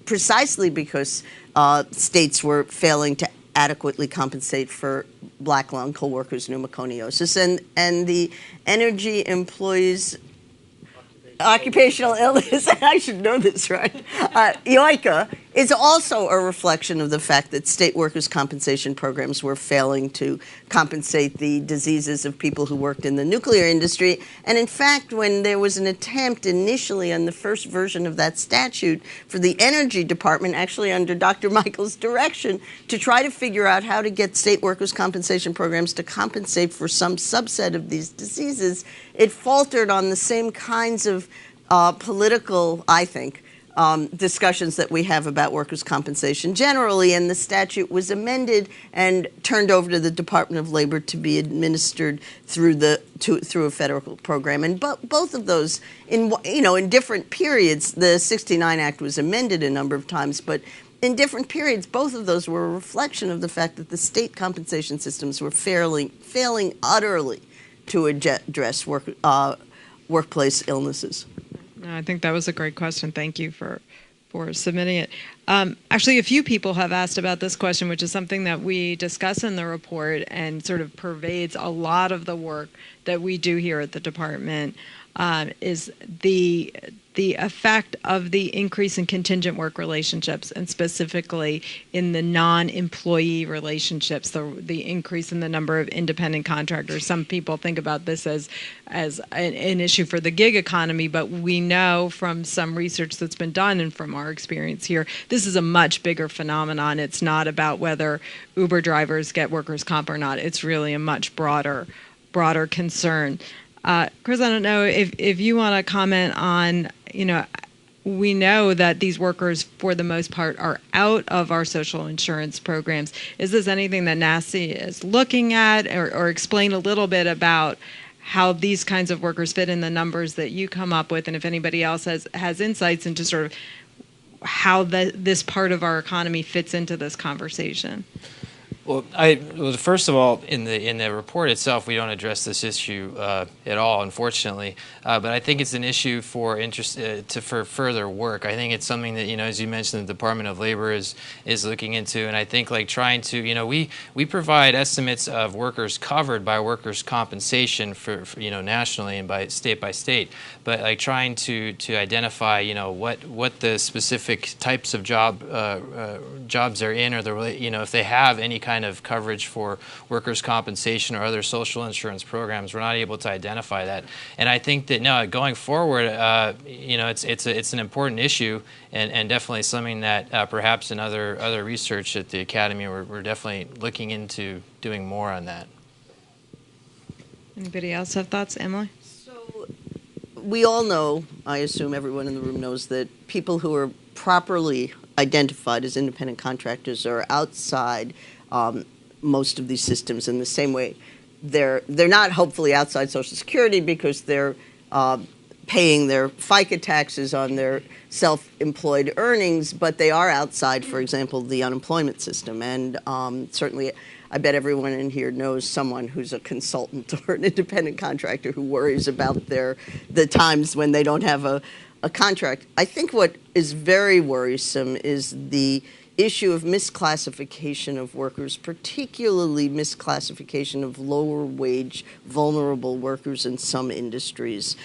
precisely because states were failing to adequately compensate for black lung coal workers' pneumoconiosis, and the Energy Employees Occupational Illness, I should know this, right? EOICA is also a reflection of the fact that state workers' compensation programs were failing to compensate the diseases of people who worked in the nuclear industry. And in fact, when there was an attempt initially on the first version of that statute for the Energy Department, actually under Dr. Michaels' direction, to try to figure out how to get state workers' compensation programs to compensate for some subset of these diseases, it faltered on the same kinds of political, I think, discussions that we have about workers' compensation generally, and the statute was amended and turned over to the Department of Labor to be administered through through a federal program. And both of those, in different periods, the '69 Act was amended a number of times, but in different periods, both of those were a reflection of the fact that the state compensation systems were failing utterly to address workplace illnesses. No, I think that was a great question. Thank you for submitting it. Actually, a few people have asked about this question, which is something that we discuss in the report and sort of pervades a lot of the work that we do here at the department, is the effect of the increase in contingent work relationships, and specifically in the non-employee relationships, the increase in the number of independent contractors. Some people think about this as an issue for the gig economy, but we know from some research that's been done and from our experience here, this is a much bigger phenomenon. It's not about whether Uber drivers get workers' comp or not. It's really a much broader concern. Chris, I don't know if you want to comment on, we know that these workers, for the most part, are out of our social insurance programs. Is this anything that NASI is looking at, or explain a little bit about how these kinds of workers fit in the numbers that you come up with, and if anybody else has insights into sort of how this part of our economy fits into this conversation? Well, first of all, in the report itself, we don't address this issue at all, unfortunately. But I think it's an issue for further work. I think it's something that, as you mentioned, the Department of Labor is looking into, and I think trying to, we provide estimates of workers covered by workers' compensation for nationally and by state, but trying to identify what the specific types of jobs they're in, or if they have any kind of coverage for workers' compensation or other social insurance programs. We're not able to identify that, and I think that going forward, it's an important issue, and definitely something that perhaps in other research at the Academy we're definitely looking into doing more on that. Anybody else have thoughts, Emily? So we all know, I assume everyone in the room knows, that people who are properly identified as independent contractors are outside most of these systems. In the same way, they're not hopefully outside Social Security because they're paying their FICA taxes on their self-employed earnings, but they are outside, for example, the unemployment system. And certainly, I bet everyone in here knows someone who's a consultant or an independent contractor who worries about the times when they don't have a contract. I think what is very worrisome is the issue of misclassification of workers, particularly misclassification of lower wage, vulnerable workers in some industries.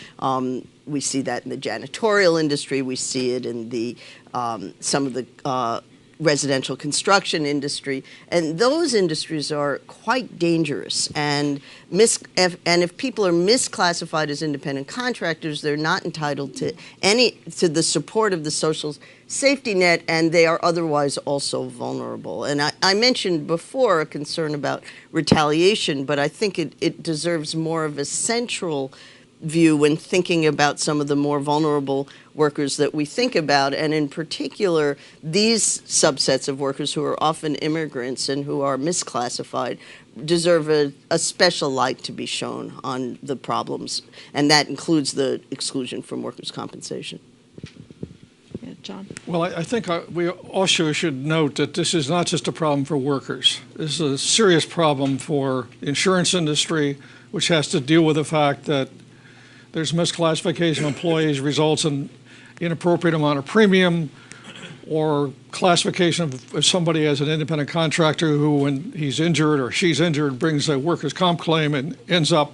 We see that in the janitorial industry. We see it in the some of the residential construction industry, and those industries are quite dangerous. And if people are misclassified as independent contractors, they're not entitled to the support of the social safety net, and they are otherwise also vulnerable. And I mentioned before a concern about retaliation, but I think it deserves more of a central view when thinking about some of the more vulnerable workers that we think about, and in particular, these subsets of workers who are often immigrants and who are misclassified deserve a special light to be shown on the problems, and that includes the exclusion from workers' compensation. Yeah, John. Well, I think we also should note that this is not just a problem for workers. This is a serious problem for the insurance industry, which has to deal with the fact that there's misclassification of employees results in inappropriate amount of premium, or classification of somebody as an independent contractor who, when he's injured or she's injured, brings a workers' comp claim and ends up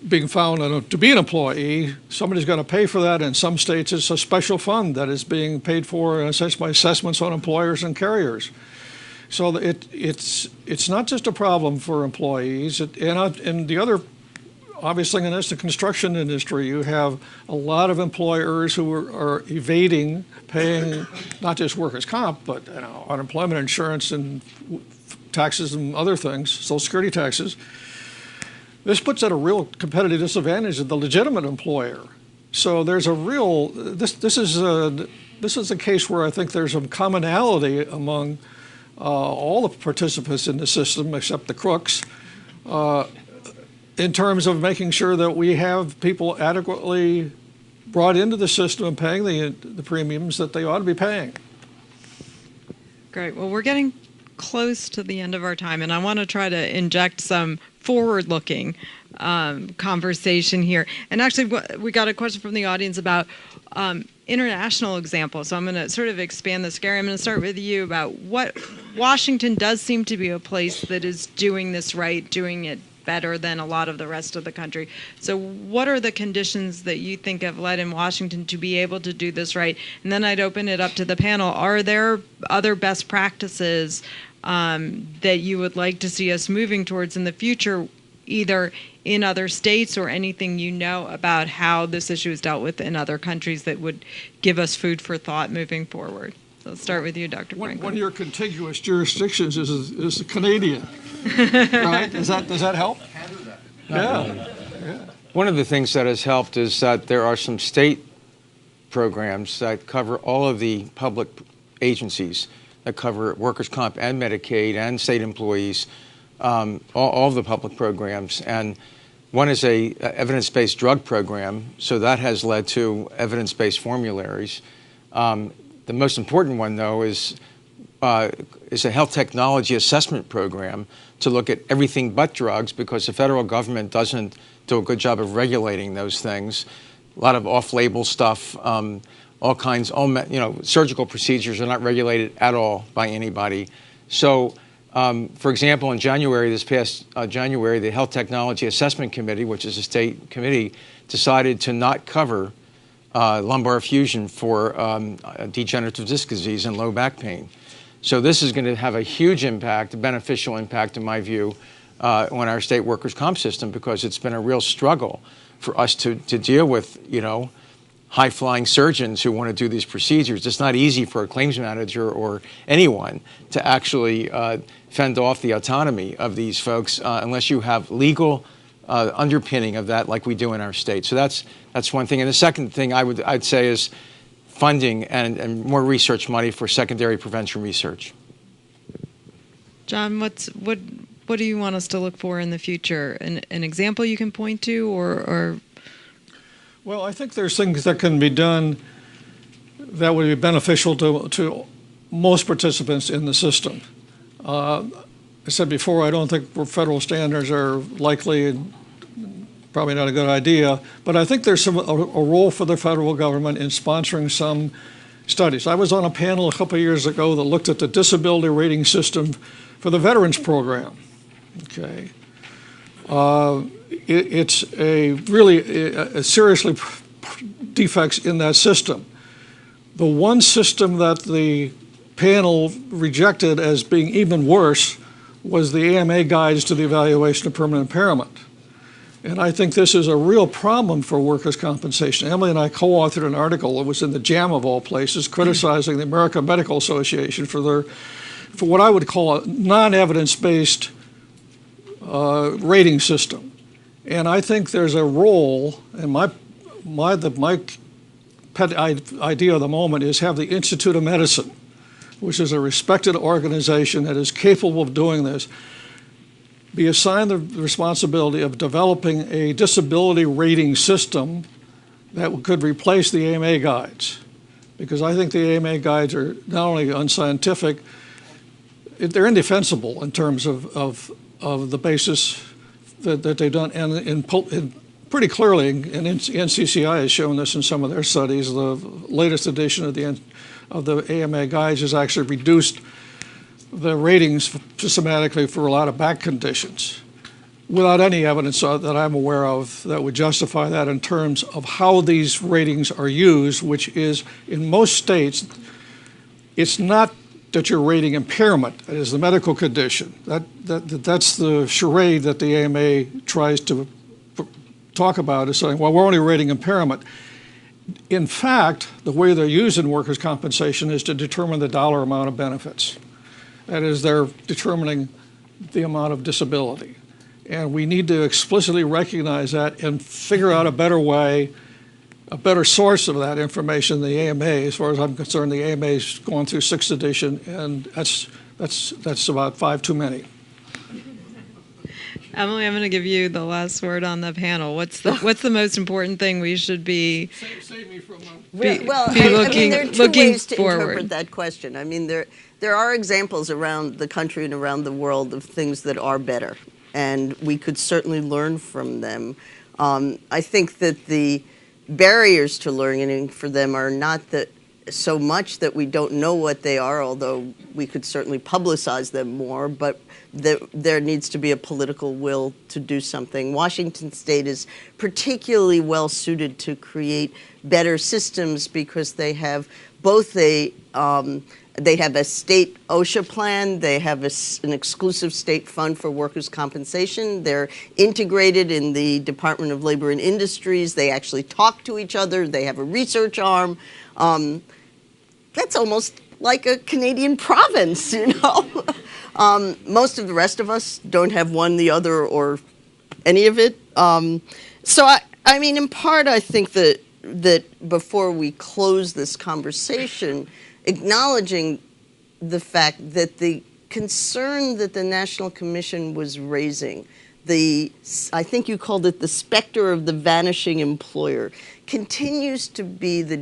being found to be an employee. Somebody's going to pay for that. In some states, it's a special fund that is being paid for, in a sense, by assessments on employers and carriers. So it's not just a problem for employees. And the other obvious thing in this, the construction industry, you have a lot of employers who are evading paying not just workers' comp, but unemployment insurance and taxes and other things, Social Security taxes. This puts at a real competitive disadvantage of the legitimate employer. So there's a real this is a case where I think there's some commonality among all the participants in the system except the crooks. In terms of making sure that we have people adequately brought into the system and paying the premiums that they ought to be paying. Great. Well, we're getting close to the end of our time, and I want to try to inject some forward-looking conversation here. And actually, we got a question from the audience about international examples. So I'm going to sort of expand this. Gary, I'm going to start with you about what Washington does seem to be a place that is doing this right, doing it better than a lot of the rest of the country. So what are the conditions that you think have led in Washington to be able to do this right? And then I'd open it up to the panel. Are there other best practices that you would like to see us moving towards in the future, either in other states or anything you know about how this issue is dealt with in other countries that would give us food for thought moving forward? So let's start with you, Dr. Franklin. One of your contiguous jurisdictions is Canadian, right? Does that help? Yeah. One of the things that has helped is that there are some state programs that cover all of the public agencies, that cover workers' comp and Medicaid and state employees, all of the public programs. And one is a evidence-based drug program, so that has led to evidence-based formularies. The most important one, though, is a health technology assessment program to look at everything but drugs, because the federal government doesn't do a good job of regulating those things. A lot of off-label stuff, all kinds, surgical procedures are not regulated at all by anybody. So, for example, in January, this past January, the Health Technology Assessment Committee, which is a state committee, decided to not cover lumbar fusion for degenerative disc disease and low back pain. So this is going to have a huge impact, a beneficial impact, in my view, on our state workers' comp system, because it's been a real struggle for us to deal with, high-flying surgeons who want to do these procedures. It's not easy for a claims manager or anyone to actually fend off the autonomy of these folks unless you have legal underpinning of that, like we do in our state. So that's one thing. And the second thing I'd say is funding and more research money for secondary prevention research. John, what do you want us to look for in the future? An example you can point to, or? Well, I think there's things that can be done that would be beneficial to most participants in the system. I said before, I don't think federal standards are likely and probably not a good idea, but I think there's a role for the federal government in sponsoring some studies. I was on a panel a couple of years ago that looked at the disability rating system for the Veterans Program. Okay. It's really seriously defects in that system. The one system that the panel rejected as being even worse was the AMA guides to the evaluation of permanent impairment. And I think this is a real problem for workers' compensation. Emily and I co-authored an article, it was in the JAM of all places, criticizing the American Medical Association for what I would call a non-evidence-based rating system. And I think there's a role, and my pet idea of the moment is have the Institute of Medicine, which is a respected organization that is capable of doing this, be assigned the responsibility of developing a disability rating system that could replace the AMA guides. Because I think the AMA guides are not only unscientific, they're indefensible in terms of the basis that they've done. And pretty clearly, and NCCI has shown this in some of their studies, the latest edition of the AMA guides has actually reduced the ratings systematically for a lot of back conditions without any evidence that I'm aware of that would justify that in terms of how these ratings are used, which is, in most states, it's not that you're rating impairment, it is the medical condition. That's the charade that the AMA tries to talk about, is saying, well, we're only rating impairment. In fact, the way they're used in workers' compensation is to determine the dollar amount of benefits. That is, they're determining the amount of disability. And we need to explicitly recognize that and figure out a better way, a better source of that information than the AMA. As far as I'm concerned, the AMA's going through 6th edition, and that's about 5 too many. Emily, I'm going to give you the last word on the panel. What's the most important thing we should be Save me from looking there are two ways to forward? interpret that question. I mean, there are examples around the country and around the world of things that are better, and we could certainly learn from them. I think that the barriers to learning for them are not so much that we don't know what they are, although we could certainly publicize them more, but there needs to be a political will to do something. Washington State is particularly well suited to create better systems because they have both they have a state OSHA plan, they have an exclusive state fund for workers' compensation, they're integrated in the Department of Labor and Industries, they actually talk to each other, they have a research arm. That's almost like a Canadian province, you know. Most of the rest of us don't have one, the other, or any of it. So I mean, in part, I think that before we close this conversation, acknowledging the fact that the concern that the National Commission was raising, I think you called it the specter of the vanishing employer, continues to be the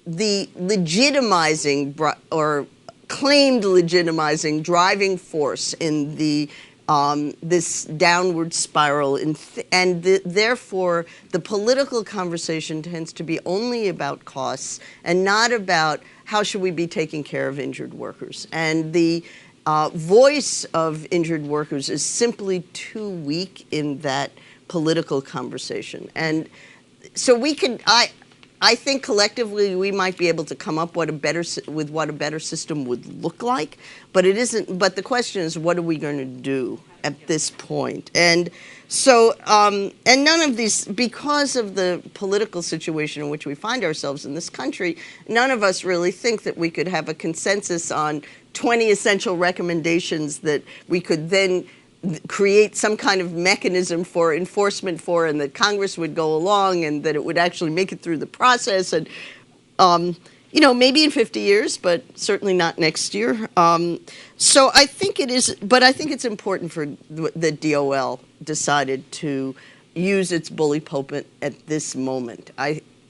legitimizing or claimed legitimizing driving force in this downward spiral, therefore the political conversation tends to be only about costs and not about how should we be taking care of injured workers. And the voice of injured workers is simply too weak in that political conversation. And so I think collectively we might be able to come up with what a better system would look like, but it isn't. But the question is, what are we going to do at this point? And so, and none of these, because of the political situation in which we find ourselves in this country, none of us really think that we could have a consensus on 20 essential recommendations that we could then create some kind of mechanism for enforcement for, and that Congress would go along and that it would actually make it through the process. And, you know, maybe in 50 years, but certainly not next year. So I think it is, but I think it's important for the DOL decided to use its bully pulpit at this moment.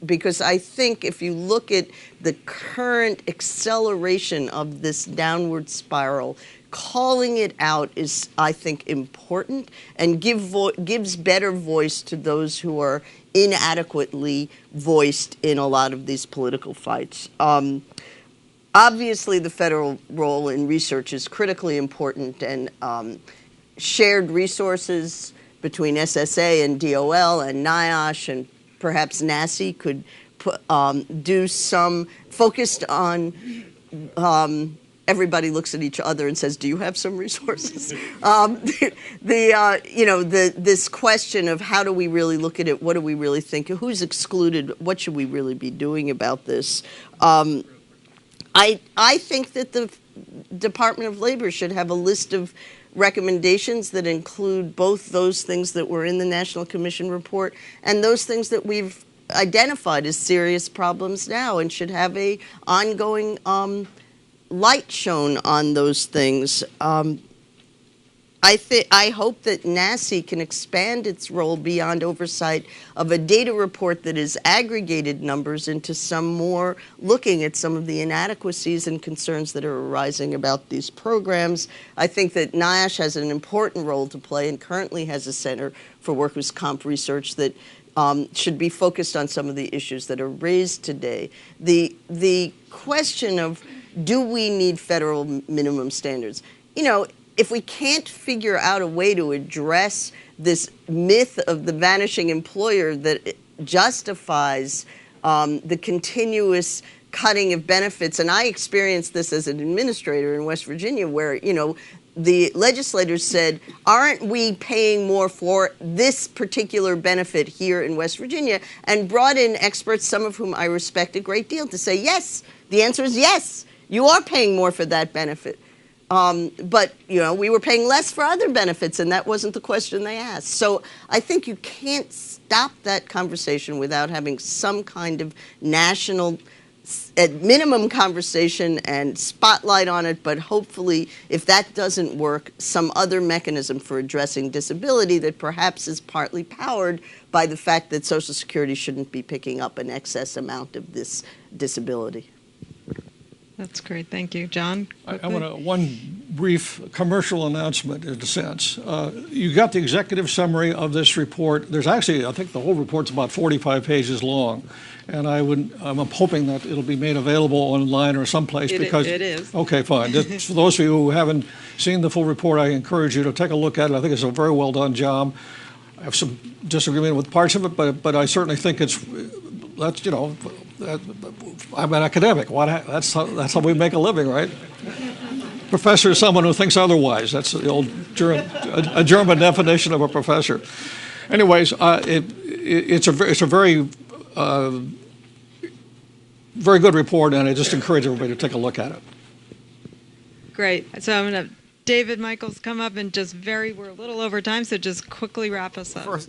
Because I think if you look at the current acceleration of this downward spiral, calling it out is, I think, important and gives better voice to those who are inadequately voiced in a lot of these political fights. Obviously, the federal role in research is critically important, and shared resources between SSA and DOL and NIOSH and perhaps NACI could do some focused on everybody looks at each other and says, do you have some resources? This question of how do we really look at it? What do we really think? Who's excluded? What should we really be doing about this? I think that the Department of Labor should have a list of recommendations that include both those things that were in the National Commission report and those things that we've identified as serious problems now and should have a ongoing light shown on those things. I hope that NACI can expand its role beyond oversight of a data report that is aggregated numbers into some more looking at some of the inadequacies and concerns that are arising about these programs. I think that NIOSH has an important role to play and currently has a Center for Workers' Comp Research that should be focused on some of the issues that are raised today. The question of, do we need federal minimum standards? You know, if we can't figure out a way to address this myth of the vanishing employer that justifies the continuous cutting of benefits, and I experienced this as an administrator in West Virginia where, you know, the legislators said, aren't we paying more for this particular benefit here in West Virginia? And brought in experts, some of whom I respect a great deal, to say, yes, the answer is yes, you are paying more for that benefit. But, you know, we were paying less for other benefits, and that wasn't the question they asked. So I think you can't stop that conversation without having some kind of national, at minimum, conversation and spotlight on it, but hopefully, if that doesn't work, some other mechanism for addressing disability that perhaps is partly powered by the fact that Social Security shouldn't be picking up an excess amount of this disability. That's great. Thank you. John? I want one brief commercial announcement in a sense. You got the executive summary of this report. There's actually, I think the whole report's about 45 pages long. And I'm hoping that it'll be made available online or someplace because it is. Okay, fine. Just for those of you who haven't seen the full report, I encourage you to take a look at it. I think it's a very well done job. I have some disagreement with parts of it, but I certainly think that's, you know, I'm an academic. That's how we make a living, right? Professor is someone who thinks otherwise. That's the old German definition of a professor. Anyways, it's a very very good report, and I just encourage everybody to take a look at it. Great. So I'm going to, David Michaels, come up and we're a little over time, so just quickly wrap us up. First,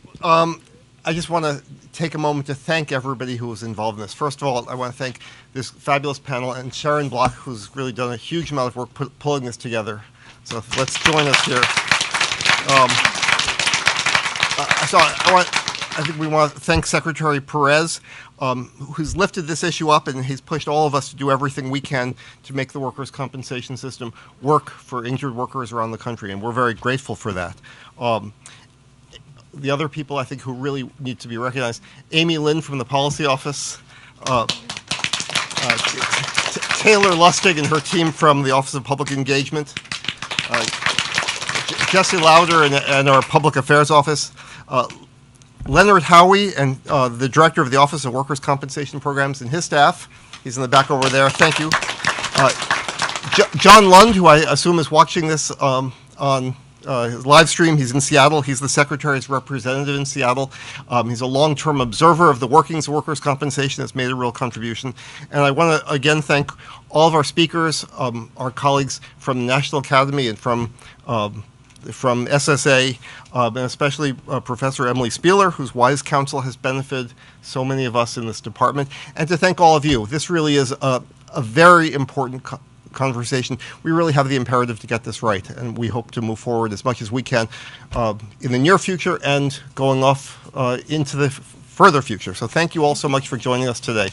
I just want to take a moment to thank everybody who was involved in this. First of all, I want to thank this fabulous panel and Sharon Block, who's really done a huge amount of work pulling this together. So let's join us here. I think we want to thank Secretary Perez, who's lifted this issue up, and he's pushed all of us to do everything we can to make the workers' compensation system work for injured workers around the country, and we're very grateful for that. The other people I think who really need to be recognized, Amy Lynn from the Policy Office, Taylor Lustig and her team from the Office of Public Engagement, Jesse Lauder and our Public Affairs Office, Leonard Howie and the Director of the Office of Workers' Compensation Programs and his staff. He's in the back over there. Thank you. John Lund, who I assume is watching this on his live stream. He's in Seattle. He's the Secretary's representative in Seattle. He's a long-term observer of the workings of workers' compensation that's made a real contribution. And I want to again thank all of our speakers, our colleagues from the National Academy and from SSA, and especially Professor Emily Spieler, whose wise counsel has benefited so many of us in this department, and to thank all of you. This really is a very important conversation. We really have the imperative to get this right, and we hope to move forward as much as we can in the near future and going off into the further future. So thank you all so much for joining us today.